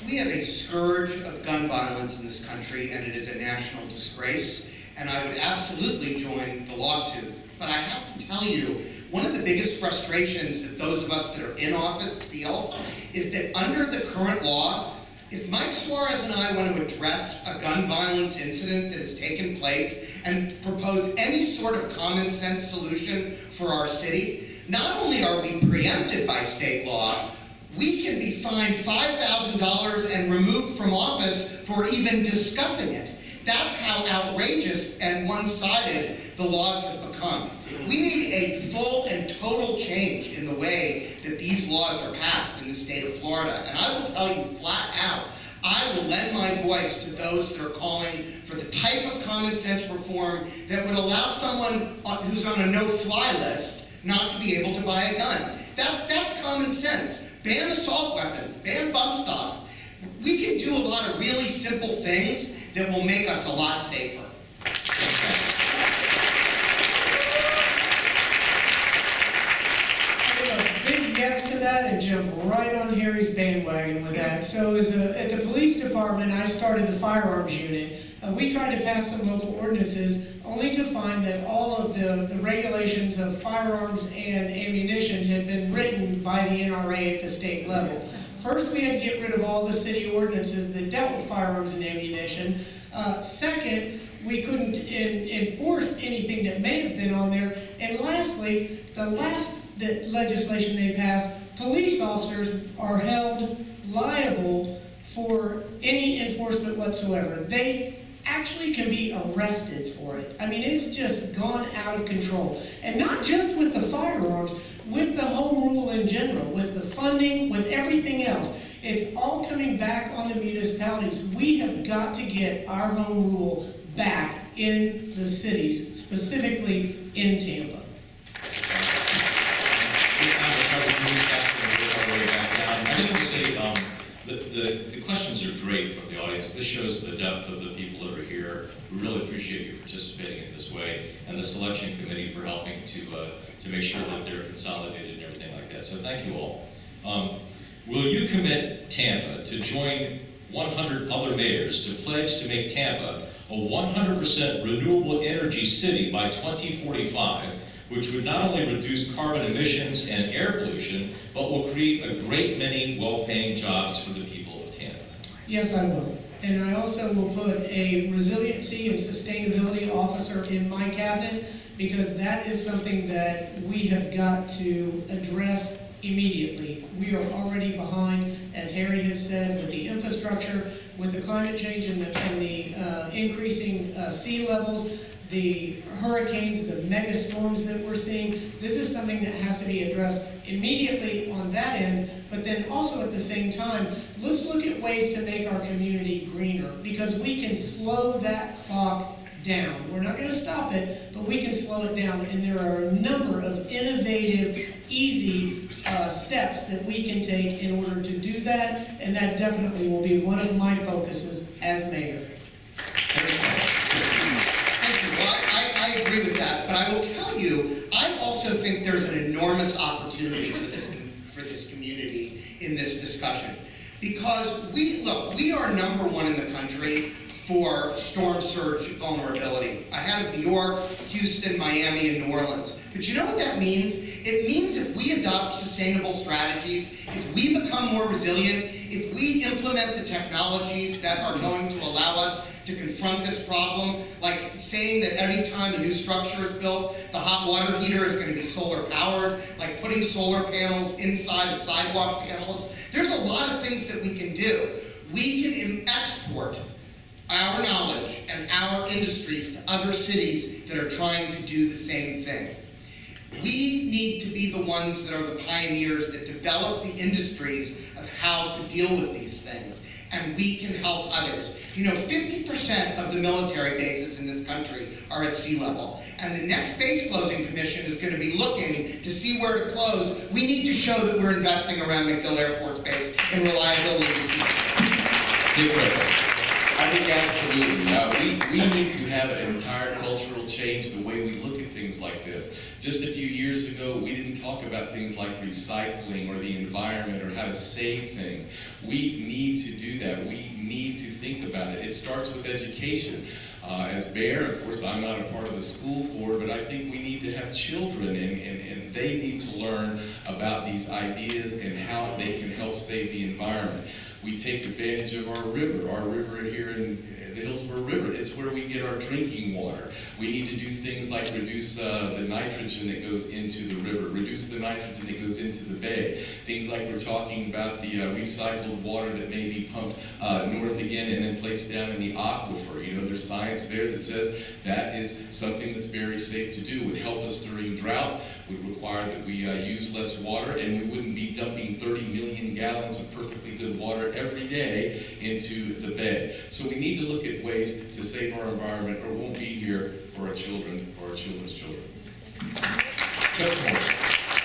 We have a scourge of gun violence in this country, and it is a national disgrace, and I would absolutely join the lawsuit. But I have to tell you, one of the biggest frustrations that those of us that are in office feel is that under the current law, if Mike Suarez and I want to address a gun violence incident that has taken place and propose any sort of common sense solution for our city, not only are we preempted by state law, we can be fined $5,000 and removed from office for even discussing it. That's how outrageous and one-sided the laws have become. We need a full and total change in the way that these laws are passed in the state of Florida. And I will tell you flat out, I will lend my voice to those that are calling for the type of common sense reform that would allow someone who's on a no-fly list not to be able to buy a gun. That's common sense. Ban assault weapons, ban bump stocks. We can do a lot of really simple things that will make us a lot safer. Big yes to that and jump right on Harry's bandwagon with that. So at the police department, I started the firearms unit. We tried to pass some local ordinances only to find that all of the regulations of firearms and ammunition had been written by the NRA at the state level. First, we had to get rid of all the city ordinances that dealt with firearms and ammunition. Second, we couldn't enforce anything that may have been on there. And lastly, the legislation they passed, police officers are held liable for any enforcement whatsoever. They actually can be arrested for it. I mean, it's just gone out of control. And not just with the firearms, with the home rule in general, with the funding, with everything else. It's all coming back on the municipalities. We have got to get our home rule back in the cities, specifically in Tampa. I just want to say the questions are great from the audience. This shows the depth of the people that are here. We really appreciate you participating in this way, and the selection committee for helping to make sure that they're consolidated and everything like that. So thank you all. Will you commit Tampa to join 100 other mayors to pledge to make Tampa a 100% renewable energy city by 2045, which would not only reduce carbon emissions and air pollution, but will create a great many well-paying jobs for the people of Tampa? Yes, I will. And I also will put a resiliency and sustainability officer in my cabinet, because that is something that we have got to address immediately. We are already behind, as Harry has said, with the infrastructure, with the climate change and the increasing sea levels, the hurricanes, the mega storms that we're seeing. This is something that has to be addressed immediately on that end, but then also at the same time, let's look at ways to make our community greener, because we can slow that clock down. We're not going to stop it, but we can slow it down, and there are a number of innovative, easy steps that we can take in order to do that, and that definitely will be one of my focuses as mayor. Thank you. Well, I agree with that, but I will tell you, I also think there's an enormous opportunity for this community in this discussion, because we are #1 in the country for storm surge vulnerability, ahead of New York, Houston, Miami, and New Orleans. But you know what that means? It means if we adopt sustainable strategies, if we become more resilient, if we implement the technologies that are going to allow us to confront this problem, like saying that every time a new structure is built, the hot water heater is going to be solar powered, like putting solar panels inside of sidewalk panels. There's a lot of things that we can do. We can export our knowledge and our industries to other cities that are trying to do the same thing. We need to be the ones that are the pioneers that develop the industries of how to deal with these things, and we can help others. You know, 50% of the military bases in this country are at sea level, and the next base closing commission is going to be looking to see where to close. We need to show that we're investing around MacDill Air Force Base in reliability. I think absolutely. We need to have an entire cultural change the way we look at things like this. Just a few years ago, we didn't talk about things like recycling or the environment or how to save things. We need to do that. We need to think about it. It starts with education. As mayor, of course, I'm not a part of the school board, but I think we need to have children, and they need to learn about these ideas and how they can help save the environment. We take advantage of our river here in the Hillsborough River. It's where we get our drinking water. We need to do things like reduce the nitrogen that goes into the river, reduce the nitrogen that goes into the bay. Things like we're talking about the recycled water that may be pumped north again and then placed down in the aquifer. You know, there's science there that says that is something that's very safe to do, would help us during droughts, would require that we use less water, and we wouldn't be dumping 30 million gallons of perfectly good water every day into the bay. So we need to look at ways to save our environment, or it won't be here for our children or our children's children.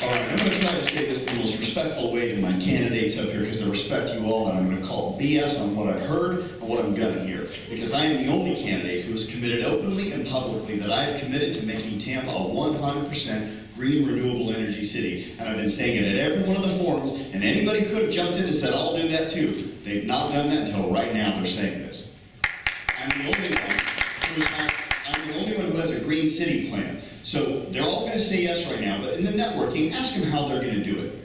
All right, I'm going to try to say this the most respectful way to my candidates up here, because I respect you all, and I'm going to call BS on what I've heard and what I'm going to hear, because I am the only candidate who has committed openly and publicly that I've committed to making Tampa a 100% green renewable energy city. And I've been saying it at every one of the forums, and anybody could have jumped in and said, I'll do that too. They've not done that until right now they're saying this. I'm the only one who has a green city plan. So they're all going to say yes right now, but in the networking, ask them how they're going to do it.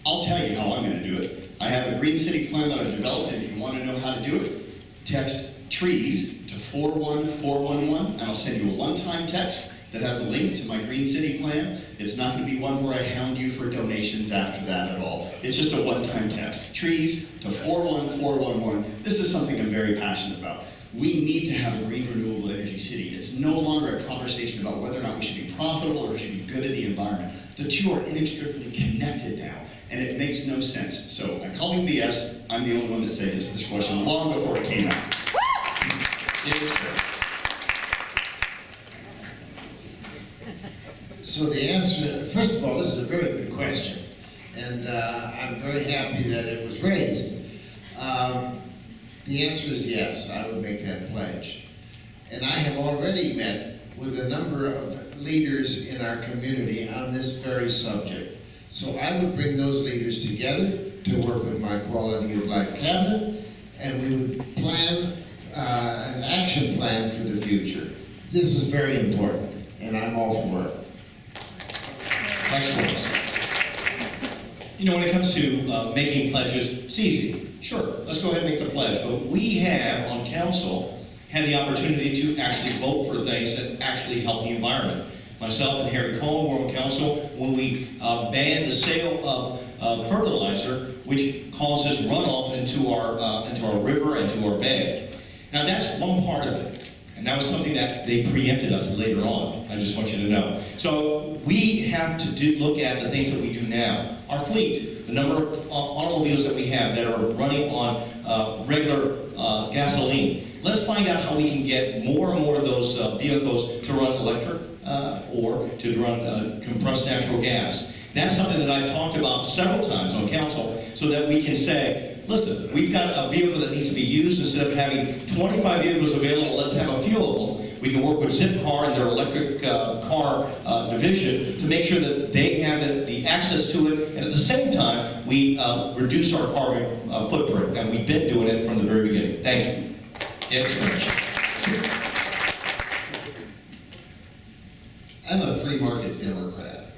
I'll tell you how I'm going to do it. I have a green city plan that I've developed, and if you want to know how to do it, text trees to 41411, and I'll send you a one-time text that has a link to my green city plan. It's not going to be one where I hound you for donations after that at all. It's just a one-time text. Trees to 41411. This is something I'm very passionate about. We need to have a green renewable energy city. It's no longer a conversation about whether or not we should be profitable or should be good at the environment. The two are inextricably connected now, and it makes no sense. So I'm calling BS. I'm the only one that said this question long before it came out. So the answer, first of all, this is a very good question, and I'm very happy that it was raised. The answer is yes, I would make that pledge. And I have already met with a number of leaders in our community on this very subject. So I would bring those leaders together to work with my quality of life cabinet, and we would plan an action plan for the future. This is very important, and I'm all for it. Excellent. You know, when it comes to making pledges, it's easy. Sure, let's go ahead and make the pledge. But we have, on council, had the opportunity to actually vote for things that actually help the environment. Myself and Harry Cohen were on council when we banned the sale of fertilizer, which causes runoff into our river and to our bay. Now that's one part of it. And that was something that they preempted us later on, I just want you to know. So we have to look at the things that we do now. Our fleet, the number of automobiles that we have that are running on regular gasoline. Let's find out how we can get more and more of those vehicles to run electric or to run compressed natural gas. That's something that I've talked about several times on council so that we can say, listen, we've got a vehicle that needs to be used. Instead of having 25 vehicles available, let's have a few of them. We can work with Zipcar and their electric car division to make sure that they have the access to it, and at the same time, we reduce our carbon footprint, and we've been doing it from the very beginning. Thank you. Yes, I'm a free market Democrat.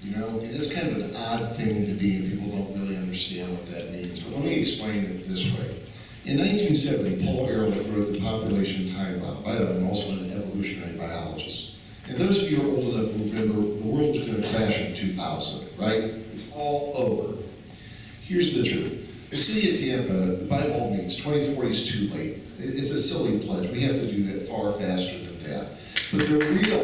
You know, and it's kind of an odd thing to be, and people don't really understand what that means. But let me explain it this way. In 1970, Paul Ehrlich wrote The Population Time Bomb. By the way, I'm also an evolutionary biologist. And those of you who are old enough to remember, the world was going to crash in 2000, right? It's all over. Here's the truth. The city of Tampa, by all means, 2040 is too late. It's a silly pledge. We have to do that far faster than that. But the real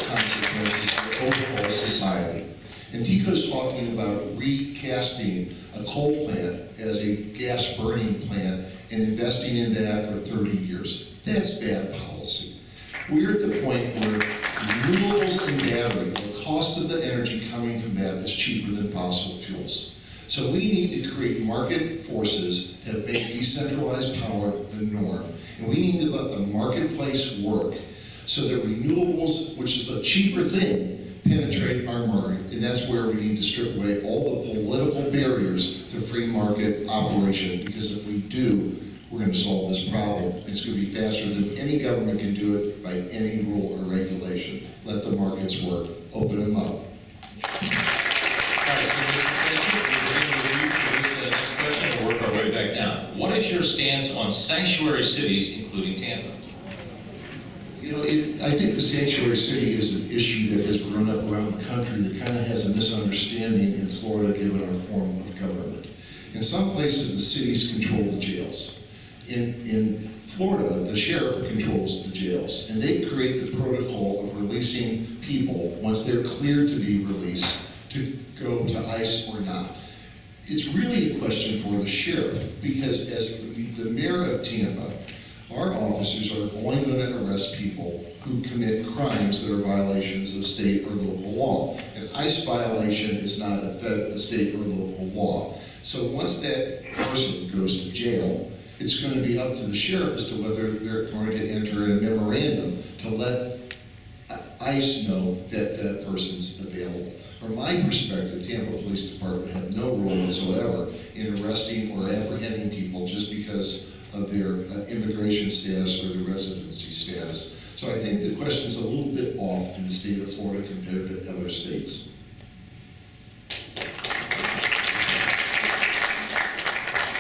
consequences for overall society. And Tico's talking about recasting a coal plant as a gas burning plant and investing in that for 30 years. That's bad policy. We're at the point where renewables and battery, the cost of the energy coming from that is cheaper than fossil fuels. So we need to create market forces to make decentralized power the norm. And we need to let the marketplace work so that renewables, which is the cheaper thing, penetrate our market. And that's where we need to strip away all the political barriers to free market operation. Because if we do, we're going to solve this problem. It's going to be faster than any government can do it by any rule or regulation. Let the markets work. Open them up. All right, so Mr. Turanchik, we're going to review for this next question and work our way back down. What is your stance on sanctuary cities, including Tampa? You know, I think the sanctuary city is an issue that has grown up around the country that kind of has a misunderstanding in Florida given our form of government. In some places, the cities control the jails. In Florida, the sheriff controls the jails, and they create the protocol of releasing people once they're cleared to be released to go to ICE or not. It's really a question for the sheriff, because as the mayor of Tampa, our officers are only going to arrest people who commit crimes that are violations of state or local law. An ICE violation is not a state or local law. So once that person goes to jail, it's going to be up to the sheriff as to whether they're going to enter a memorandum to let ICE know that that person's available. From my perspective, Tampa Police Department have no role whatsoever in arresting or apprehending people just because of their immigration status or their residency status. So I think the question's a little bit off in the state of Florida compared to other states.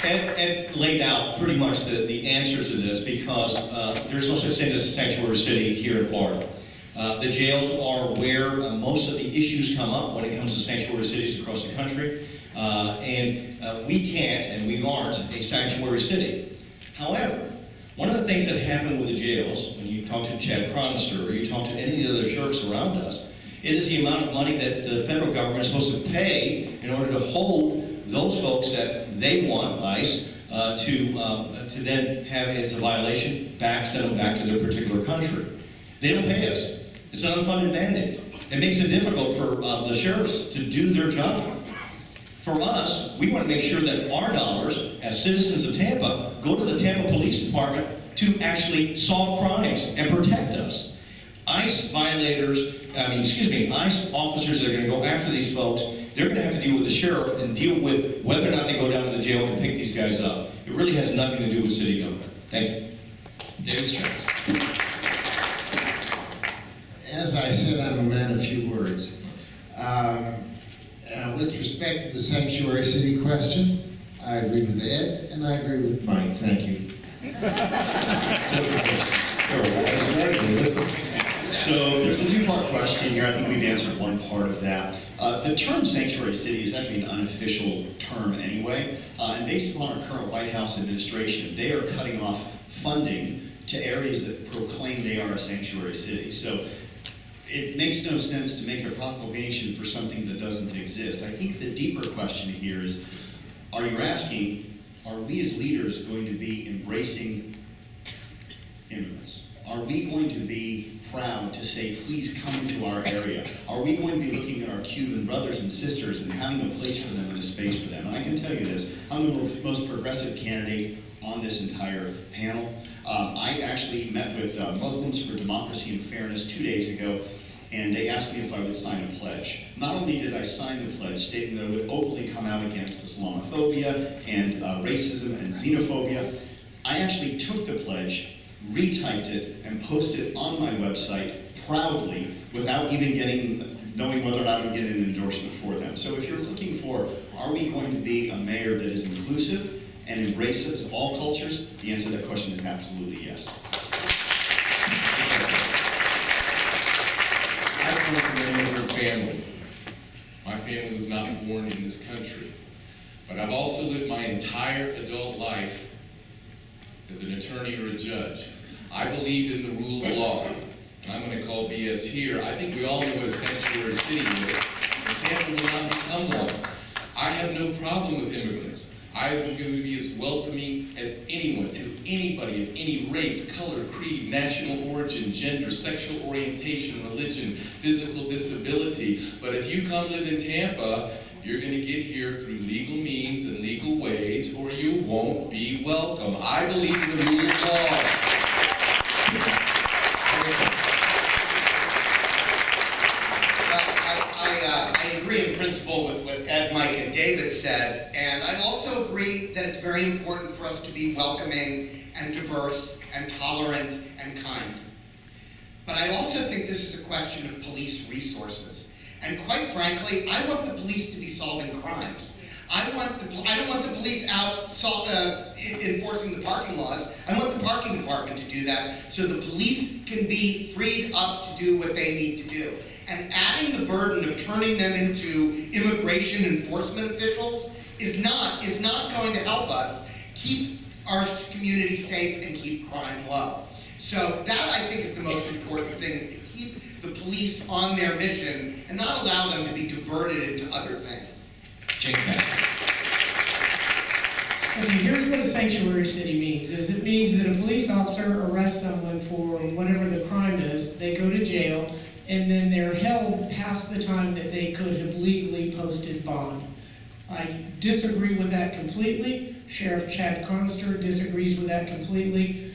Ed laid out pretty much the answer to this, because there's no such thing as a sanctuary city here in Florida. The jails are where most of the issues come up when it comes to sanctuary cities across the country. And we can't, and we aren't, a sanctuary city. However, one of the things that happened with the jails, when you talk to Chad Cronster or you talk to any of the other sheriffs around us, it is the amount of money that the federal government is supposed to pay in order to hold those folks that they want, ICE, to then have as a violation, send them back to their particular country. They don't pay us. It's an unfunded mandate. It makes it difficult for the sheriffs to do their job. For us, we want to make sure that our dollars, as citizens of Tampa, go to the Tampa Police Department to actually solve crimes and protect us. ICE ICE officers that are going to go after these folks, they're going to have to deal with the sheriff and deal with whether or not they go down to the jail and pick these guys up. It really has nothing to do with city government. Thank you. David Straz. As I said, I'm a man of few words. With respect to the sanctuary city question, I agree with Ed, and I agree with Mike. Thank you. So there's a two-part question here. I think we've answered one part of that. The term sanctuary city is actually an unofficial term anyway, and based upon our current White House administration, they are cutting off funding to areas that proclaim they are a sanctuary city. So it makes no sense to make a proclamation for something that doesn't exist. I think the deeper question here is, are you asking, are we as leaders going to be embracing immigrants? Are we going to be proud to say, please come into our area? Are we going to be looking at our Cuban brothers and sisters and having a place for them and a space for them? And I can tell you this, I'm the most progressive candidate on this entire panel. I actually met with Muslims for Democracy and Fairness 2 days ago, and they asked me if I would sign a pledge. Not only did I sign the pledge stating that I would openly come out against Islamophobia and racism and xenophobia, I actually took the pledge, retyped it, and posted it on my website proudly without even knowing whether or not I would get an endorsement for them. So if you're looking for, are we going to be a mayor that is inclusive and embraces all cultures, the answer to that question is absolutely yes. I come from an immigrant family. My family was not born in this country, but I've also lived my entire adult life as an attorney or a judge. I believed in the rule of law, and I'm going to call BS here. I think we all know what a sanctuary city is, and Tampa will not become one. I have no problem with immigrants. I am going to be as welcoming as anyone to anybody of any race, color, creed, national origin, gender, sexual orientation, religion, physical disability. But if you come live in Tampa, you're going to get here through legal means and legal ways, or you won't be welcome. I believe in the rule of law. I agree in principle with what Ed, Mike, and David said, and I also agree that it's very important for us to be welcoming and diverse and tolerant and kind. But I also think this is a question of police resources. And quite frankly, I want the police to be solving crimes. I don't want the police out enforcing the parking laws. I want the parking department to do that so the police can be freed up to do what they need to do. And adding the burden of turning them into immigration enforcement officials is not going to help us keep our community safe and keep crime low. So that, I think, is the most important thing, is to keep the police on their mission and not allow them to be diverted into other things. Okay, here's what a sanctuary city means. It means that a police officer arrests someone for whatever the crime is, they go to jail, and then they're held past the time that they could have legally posted bond. I disagree with that completely. Sheriff Chad Conster disagrees with that completely.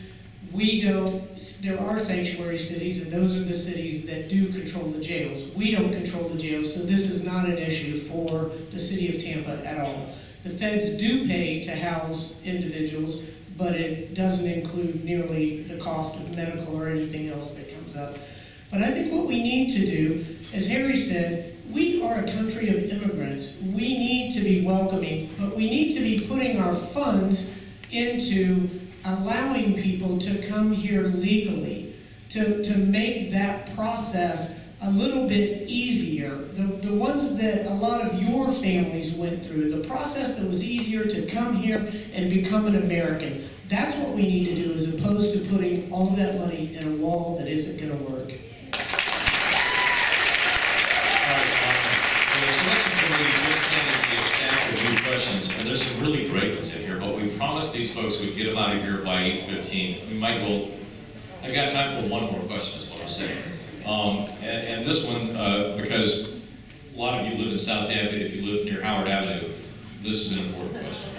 There are sanctuary cities, and those are the cities that do control the jails. We don't control the jails, so this is not an issue for the city of Tampa at all. The feds do pay to house individuals, but it doesn't include nearly the cost of medical or anything else that comes up. But I think what we need to do, as Harry said, we are a country of immigrants. We need to be welcoming, but we need to be putting our funds into allowing people to come here legally, to make that process a little bit easier. The ones that a lot of your families went through, the process that was easier to come here and become an American. That's what we need to do, as opposed to putting all of that money in a wall that isn't going to work. Questions, and there's some really great ones in here, but we promised these folks we'd get them out of here by 8:15. We might go, I've got time for one more question is what I'm saying. And this one, because a lot of you live in South Tampa, if you live near Howard Avenue, this is an important question.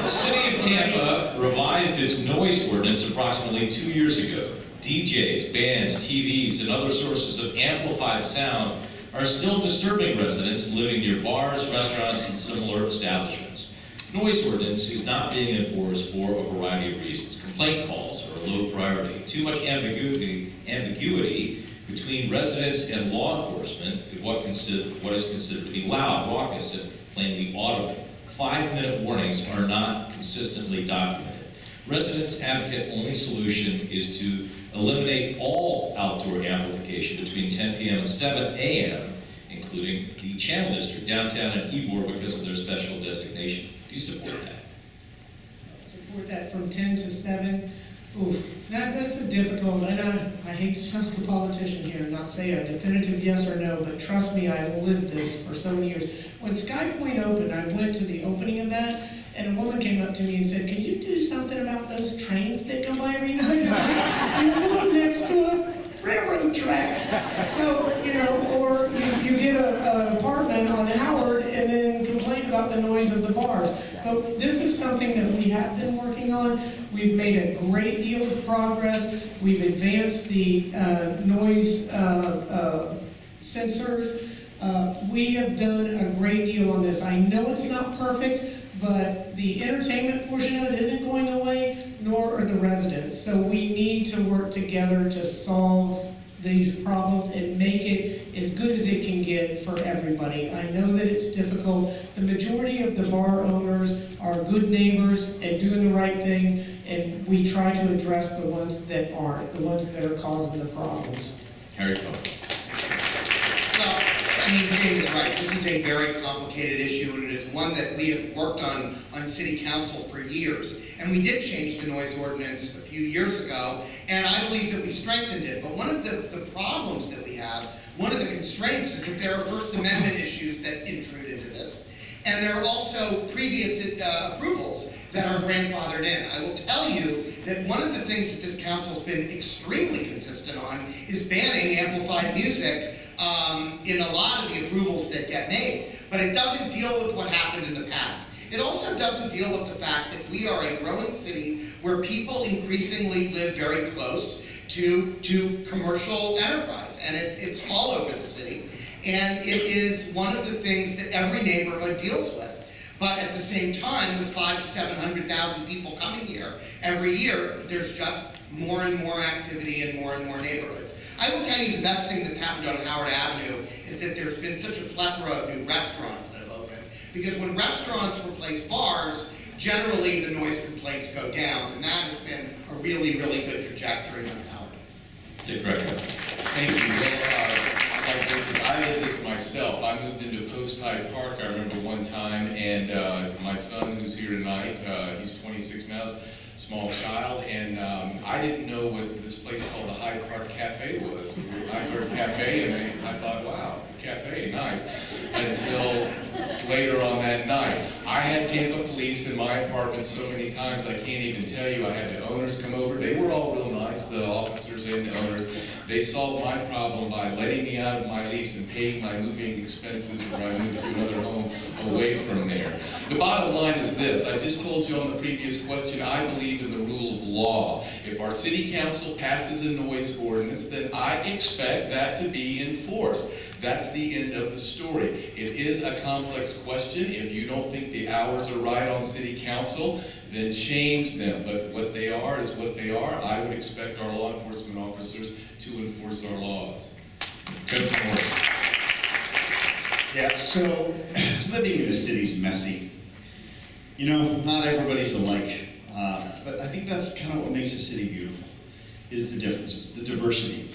The City of Tampa revised its noise ordinance approximately 2 years ago. DJs, bands, TVs, and other sources of amplified sound are still disturbing residents living near bars, restaurants, and similar establishments. Noise ordinance is not being enforced for a variety of reasons. Complaint calls are a low priority. Too much ambiguity between residents and law enforcement is what is considered to be loud, raucous, and plainly audible. 5-minute warnings are not consistently documented. Residents advocate only solution is to eliminate all outdoor amplification between 10 p.m. and 7 a.m., including the Channel District, downtown, and Ybor because of their special designation. Do you support that? Support that from 10 to 7. Oof, that's a difficult, and I hate to sound like a politician here and not say a definitive yes or no, but trust me, I lived this for so many years. When Sky Point opened, I went to the opening of that, and a woman came up to me and said, "Can you do something about those trains that go by every night?" You live next to a railroad tracks. So, you know, or you get an apartment on Howard and then complain about the noise of the bars. But this is something that we have been working on. We've made a great deal of progress. We've advanced the noise sensors. We have done a great deal on this. I know it's not perfect, but the entertainment portion of it isn't going away, nor are the residents. So we need to work together to solve these problems and make it as good as it can get for everybody. I know that it's difficult. The majority of the bar owners are good neighbors and doing the right thing, and we try to address the ones that aren't, the ones that are causing the problems. Harry Cohen. Well, I mean, James is right. This is a very complicated issue, and it is one that we have worked on City Council for years. And we did change the noise ordinance a few years ago, and I believe that we strengthened it. But one of the problems that we have, one of the constraints, is that there are First Amendment issues that intrude into this. And there are also previous approvals that are grandfathered in. I will tell you that one of the things that this council's been extremely consistent on is banning amplified music in a lot of the approvals that get made. But it doesn't deal with what happened in the past. It also doesn't deal with the fact that we are a growing city where people increasingly live very close to commercial enterprise, and it's all over the city. And it is one of the things that every neighborhood deals with. But at the same time, with 500,000 to 700,000 people coming here every year, there's just more and more activity in more and more neighborhoods. I will tell you the best thing that's happened on Howard Avenue is that there's been such a plethora of new restaurants that have opened. Because when restaurants replace bars, generally the noise complaints go down, and that has been a really, really good trajectory on Howard. Dick Greco. Thank you. Well, like this, I did this myself. I moved into Post Hyde Park, I remember one time, and my son, who's here tonight, he's 26 now, small child, and I didn't know what this place called the Hyde Park Cafe was. I heard cafe, and I thought, wow, cafe, nice. Until later on that night. I had Tampa police in my apartment so many times I can't even tell you. I had the owners come over. They were all real nice, the officers and the owners. They solved my problem by letting me out of my lease and paying my moving expenses when I moved to another home away from there. The bottom line is this. I just told you on the previous question, I believe in the rule of law. If our city council passes a noise ordinance, then I expect that to be enforced. That's the end of the story. It is a complex question. If you don't think the hours are right on city council, then change them. But what they are is what they are. I would expect our law enforcement officers to enforce our laws. Topher Morrison. Yeah, so living in a city is messy. You know, not everybody's alike, but I think that's kind of what makes a city beautiful, is the differences, the diversity,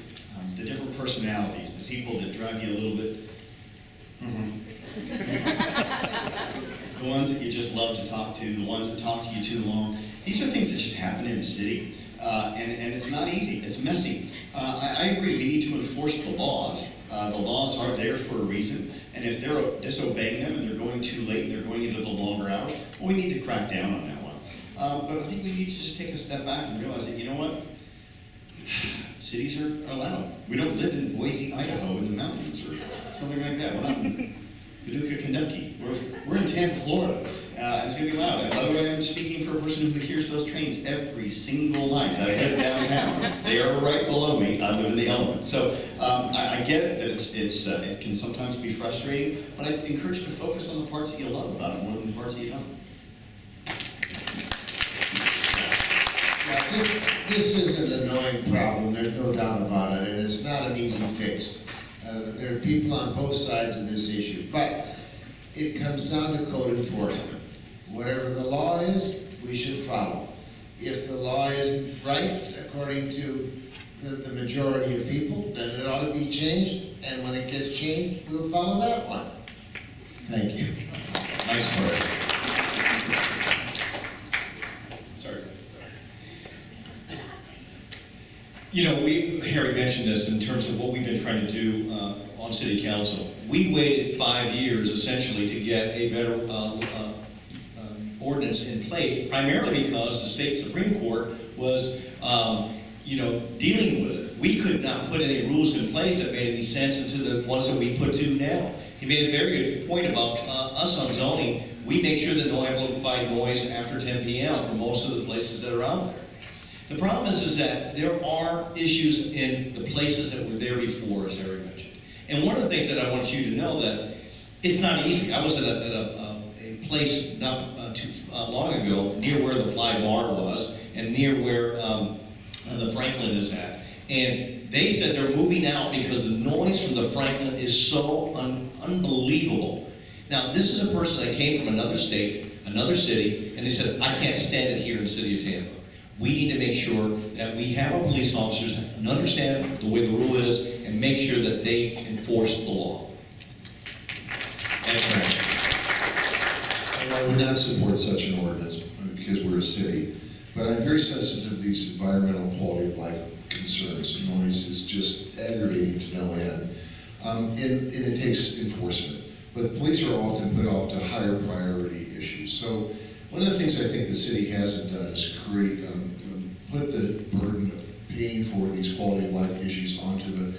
the different personalities, the people that drive you a little bit, the ones that you just love to talk to, the ones that talk to you too long. These are things that just happen in a city, and it's not easy, it's messy. I agree, we need to enforce the laws. The laws are there for a reason, and if they're disobeying them and they're going too late and they're going into the longer hours, well, we need to crack down on that one. But I think we need to just take a step back and realize that, you know what? Cities are allowed. We don't live in Boise, Idaho in the mountains or something like that. We're not in Paducah, Kentucky. We're in Tampa, Florida. It's going to be loud. And by the way, I'm speaking for a person who hears those trains every single night. I live downtown. They are right below me. I live in the elements. So I get it that it can sometimes be frustrating, but I encourage you to focus on the parts that you love about it more than the parts that you don't. This is an annoying problem, there's no doubt about it, and it's not an easy fix. There are people on both sides of this issue, but it comes down to code enforcement. Whatever the law is, we should follow. If the law isn't right, according to the majority of people, then it ought to be changed, and when it gets changed, we'll follow that one. Thank you. Nice words. You know, Harry mentioned this in terms of what we've been trying to do on City Council. We waited 5 years, essentially, to get a better ordinance in place, primarily because the state Supreme Court was, dealing with it. We could not put any rules in place that made any sense into the ones that we put to now. He made a very good point about us on zoning. We make sure that no amplified noise after 10 p.m. for most of the places that are out there. The problem is that there are issues in the places that were there before, as Harry mentioned. And one of the things that I want you to know that it's not easy. I was at a place not too long ago near where the Fly Bar was and near where the Franklin is at. And they said they're moving out because the noise from the Franklin is so unbelievable. Now, this is a person that came from another state, another city, and they said, I can't stand it here in the city of Tampa. We need to make sure that we have our police officers and understand the way the rule is and make sure that they enforce the law. Excellent. I would not support such an ordinance because we're a city, but I'm very sensitive to these environmental quality of life concerns. Noise is just aggravating to no end, and it takes enforcement. But police are often put off to higher priority issues. So one of the things I think the city hasn't done is put the burden of paying for these quality of life issues onto the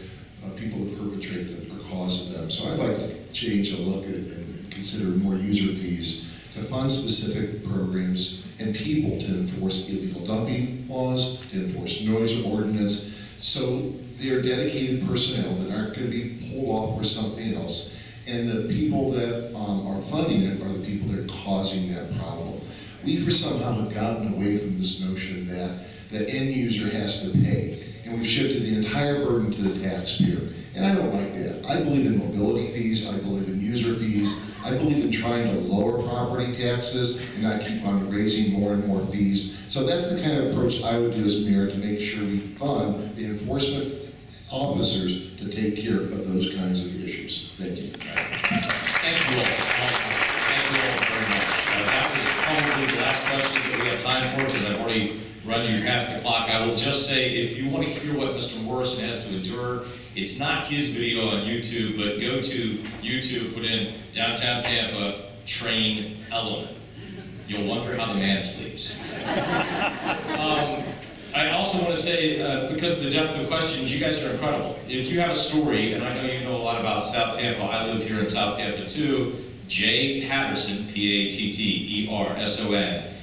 people that perpetrate them or cause them. So I'd like to change a look at and consider more user fees to fund specific programs and people to enforce illegal dumping laws, to enforce noise ordinance. So they're dedicated personnel that aren't going to be pulled off for something else. And the people that are funding it are the people that are causing that problem. We somehow have gotten away from this notion that the end user has to pay. And we've shifted the entire burden to the taxpayer. And I don't like that. I believe in mobility fees, I believe in user fees, I believe in trying to lower property taxes and not keep on raising more and more fees. So that's the kind of approach I would do as mayor to make sure we fund the enforcement officers to take care of those kinds of issues. Thank you. Thank you all. Thank you all very much. That was probably the last question that we have time for because I've already run you past the clock. I will just say, if you want to hear what Mr. Morrison has to endure, it's not his video on YouTube, but go to YouTube, put in Downtown Tampa Train Element. You'll wonder how the man sleeps. I also want to say, because of the depth of questions, you guys are incredible. If you have a story, and I know you know a lot about South Tampa, I live here in South Tampa too, J. Patterson, Patterson,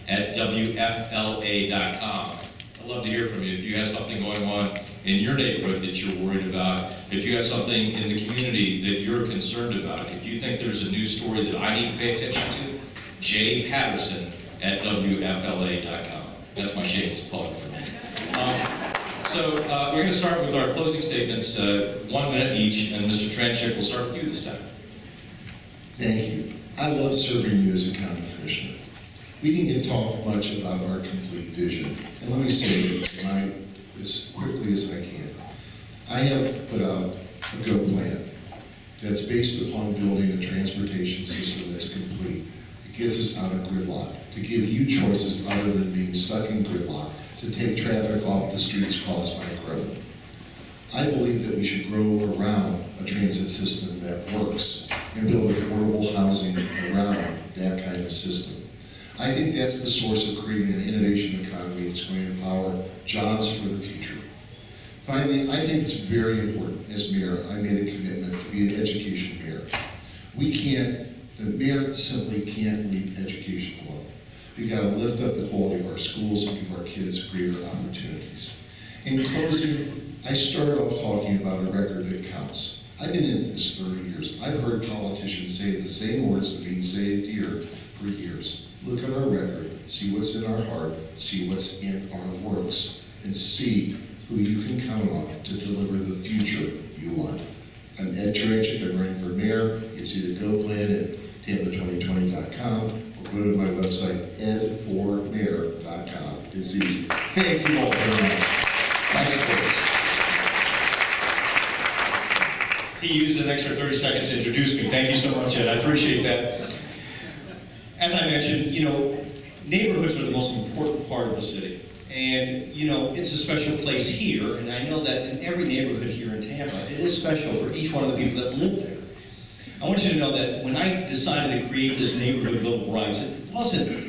at WFLA.com. I'd love to hear from you if you have something going on in your neighborhood that you're worried about, if you have something in the community that you're concerned about, if you think there's a news story that I need to pay attention to, J. Patterson at WFLA.com. That's my shameless plug for me. So we're going to start with our closing statements, 1 minute each, and Mr. Turanchik will start with you this time. Thank you. I love serving you as a county commissioner. We didn't get to talk much about our complete vision. And let me say it as quickly as I can. I have put out a GO plan that's based upon building a transportation system that's complete. It gets us out of gridlock, to give you choices other than being stuck in gridlock, to take traffic off the streets caused by growth. I believe that we should grow around a transit system that works and build affordable housing around that kind of system. I think that's the source of creating an innovation economy that's going to empower jobs for the future. Finally, I think it's very important, as mayor, I made a commitment to be an education mayor. The mayor simply can't leave education alone. We've got to lift up the quality of our schools and give our kids greater opportunities. In closing, I started off talking about a record that counts. I've been in this 30 years. I've heard politicians say the same words that being saved here for years. Look at our record, see what's in our heart, see what's in our works, and see who you can count on to deliver the future you want. I'm Ed Turanchik, I'm running for mayor. You can see the GO plan at tampa2020.com or go to my website, ed4mayor.com. It's easy. Thank you all very much. Nice words. He used an extra 30 seconds to introduce me. Thank you so much, Ed. I appreciate that. As I mentioned, neighborhoods are the most important part of the city. And, it's a special place here, and I know that in every neighborhood here in Tampa, it is special for each one of the people that live there. I want you to know that when I decided to create this neighborhood bill of rights, it wasn't,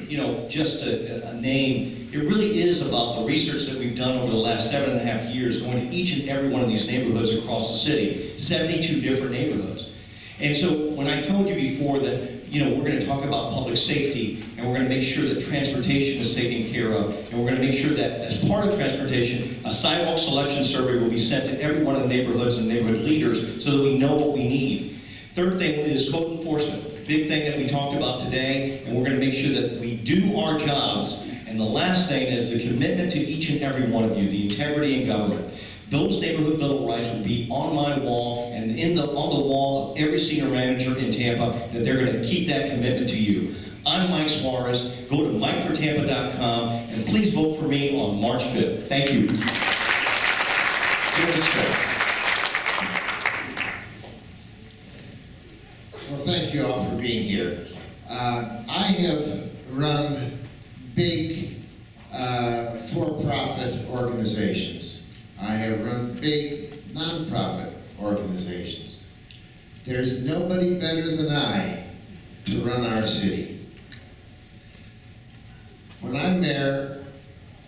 just a name. It really is about the research that we've done over the last 7.5 years, going to each and every one of these neighborhoods across the city, 72 different neighborhoods. And so when I told you before that, we're going to talk about public safety, and we're going to make sure that transportation is taken care of, and we're going to make sure that as part of transportation, a sidewalk selection survey will be sent to every one of the neighborhoods and neighborhood leaders so that we know what we need. Third thing is code enforcement, big thing that we talked about today, and we're going to make sure that we do our jobs. And the last thing is the commitment to each and every one of you, the integrity in government. Those neighborhood bill of rights will be on my wall and on the wall of every senior manager in Tampa, that they're going to keep that commitment to you. I'm Mike Suarez. Go to MikeForTampa.com and please vote for me on March 5th. Thank you. Well, thank you all for being here. I have run big for-profit organizations. I have run big non-profit organizations. There's nobody better than I to run our city. When I'm mayor,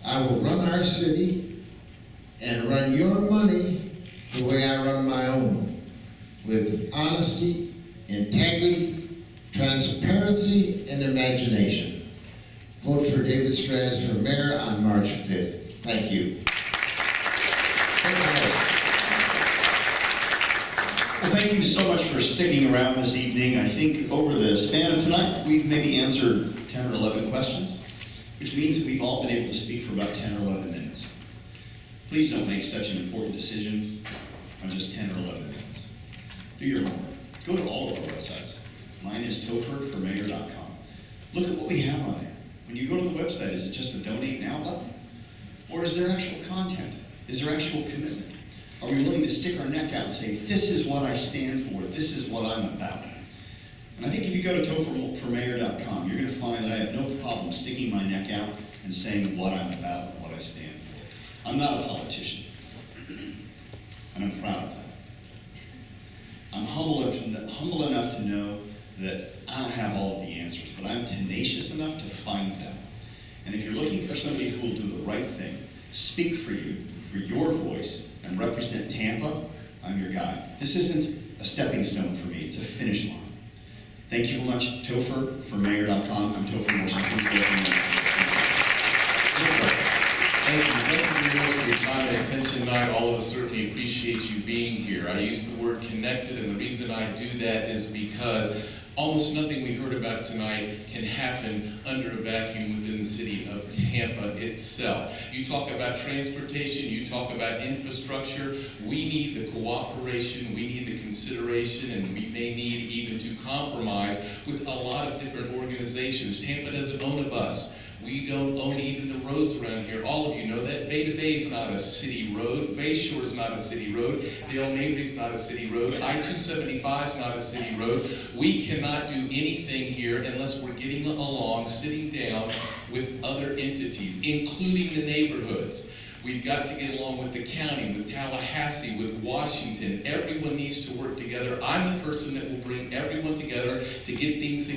I will run our city and run your money the way I run my own, with honesty, integrity, transparency, and imagination. Vote for David Straz for mayor on March 5th. Thank you. Well, thank you so much for sticking around this evening. I think over the span of tonight, we've maybe answered 10 or 11 questions, which means that we've all been able to speak for about 10 or 11 minutes. Please don't make such an important decision on just 10 or 11 minutes. Do your homework. Go to all of our websites. Mine is topherformayor.com. Look at what we have on there. When you go to the website, is it just a donate now button? Or is there actual content? Is there actual commitment? Are we willing to stick our neck out and say, this is what I stand for, this is what I'm about? And I think if you go to topherformayor.com, you're going to find that I have no problem sticking my neck out and saying what I'm about and what I stand for. I'm not a politician, and I'm proud of that. I'm humble enough to know that I don't have all of the answers, but I'm tenacious enough to find them. And if you're looking for somebody who will do the right thing, speak for you, for your voice, and represent Tampa, I'm your guy. This isn't a stepping stone for me, it's a finish line. Thank you very much, topherformayor.com. I'm Topher Morrison. Please go Thank you. Thank you very much for your time and attention tonight. All of us certainly appreciate you being here. I use the word connected, and the reason I do that is because Almost nothing we heard about tonight can happen under a vacuum within the city of Tampa itself. You talk about transportation, you talk about infrastructure. We need the cooperation, we need the consideration, and we may need even to compromise with a lot of different organizations. Tampa doesn't own a bus. We don't own even the roads around here. All of you know that. Bay to Bay is not a city road. Bayshore is not a city road. Dale Mabry is not a city road. I-275 is not a city road. We cannot do anything here unless we're getting along, sitting down with other entities, including the neighborhoods. We've got to get along with the county, with Tallahassee, with Washington. Everyone needs to work together. I'm the person that will bring everyone together to get these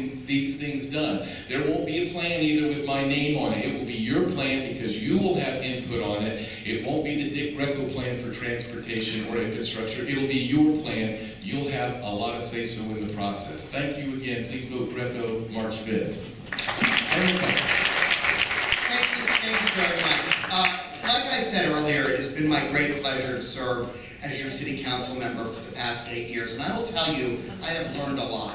things done. There won't be a plan either with my name on it. It will be your plan because you will have input on it. It won't be the Dick Greco plan for transportation or infrastructure. It'll be your plan. You'll have a lot of say-so in the process. Thank you again. Please vote Greco March 5th. Thank you very much. Like I said earlier, it has been my great pleasure to serve as your city council member for the past 8 years, and I will tell you, I have learned a lot.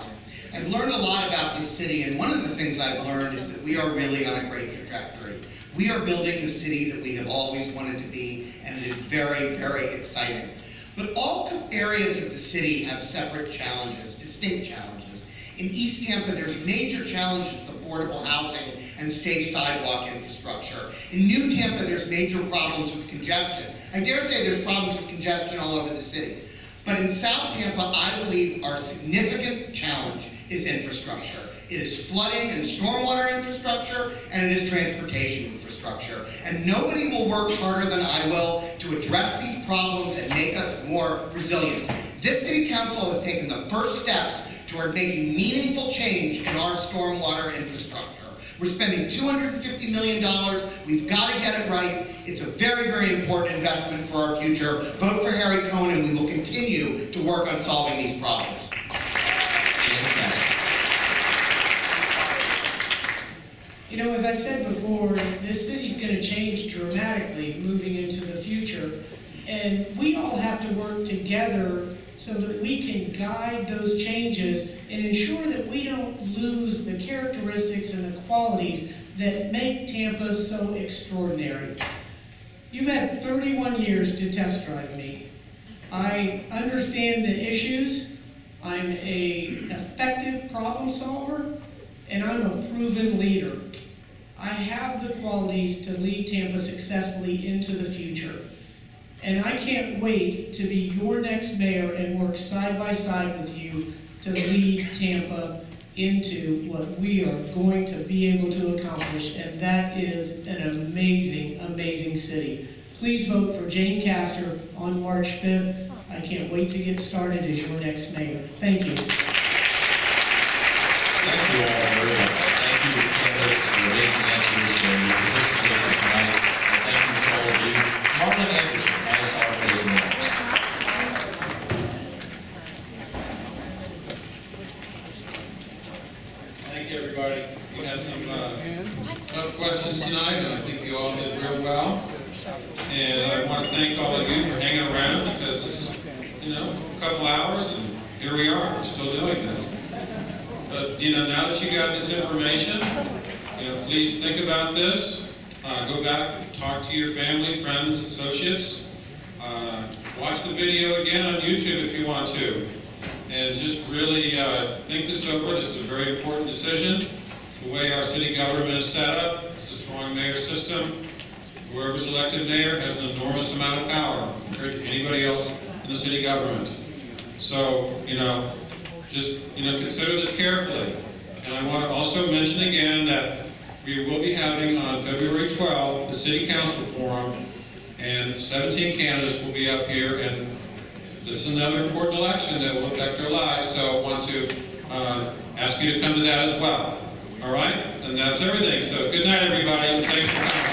I've learned a lot about this city, and one of the things I've learned is that we are really on a great trajectory. We are building the city that we have always wanted to be, and it is very, very exciting. But all areas of the city have separate challenges, distinct challenges. In East Tampa, there's major challenges with affordable housing and safe sidewalk infrastructure. In New Tampa, there's major problems with congestion. I dare say there's problems with congestion all over the city. But in South Tampa, I believe our significant challenge is infrastructure. It is flooding and stormwater infrastructure, and it is transportation infrastructure. And nobody will work harder than I will to address these problems and make us more resilient. This city council has taken the first steps toward making meaningful change in our stormwater infrastructure. We're spending $250 million. We've got to get it right. It's a very, very important investment for our future. Vote for Harry Cohen, and we will continue to work on solving these problems. You know, as I said before, this city's going to change dramatically moving into the future. And we all have to work together so that we can guide those changes and ensure that we don't lose the characteristics and the qualities that make Tampa so extraordinary. You've had 31 years to test drive me. I understand the issues. I'm an effective problem solver, and I'm a proven leader. I have the qualities to lead Tampa successfully into the future. And I can't wait to be your next mayor and work side by side with you to lead Tampa into what we are going to be able to accomplish, and that is an amazing, amazing city. Please vote for Jane Castor on March 5th. I can't wait to get started as your next mayor. Thank you. Thank you all very much. Thank you to the candidates for your amazing answers and your participation tonight. And thank you to all of you. Marlin Anderson, ISR President. Thank you, everybody. We had some tough questions tonight, and I think you all did real well. And I want to thank all of you for hanging around, because this is, a couple hours, and here we are. We're still doing this. But, now that you got this information, please think about this. Go back, talk to your family, friends, associates. Watch the video again on YouTube if you want to. And just really think this over. This is a very important decision. The way our city government is set up, it's a strong mayor system. Whoever's elected mayor has an enormous amount of power compared to anybody else in the city government. So, just consider this carefully. And I want to also mention again that we will be having on February 12th the City Council Forum, and 17 candidates will be up here, and this is another important election that will affect our lives, so I want to ask you to come to that as well. All right? And that's everything. So good night, everybody, and thanks for coming.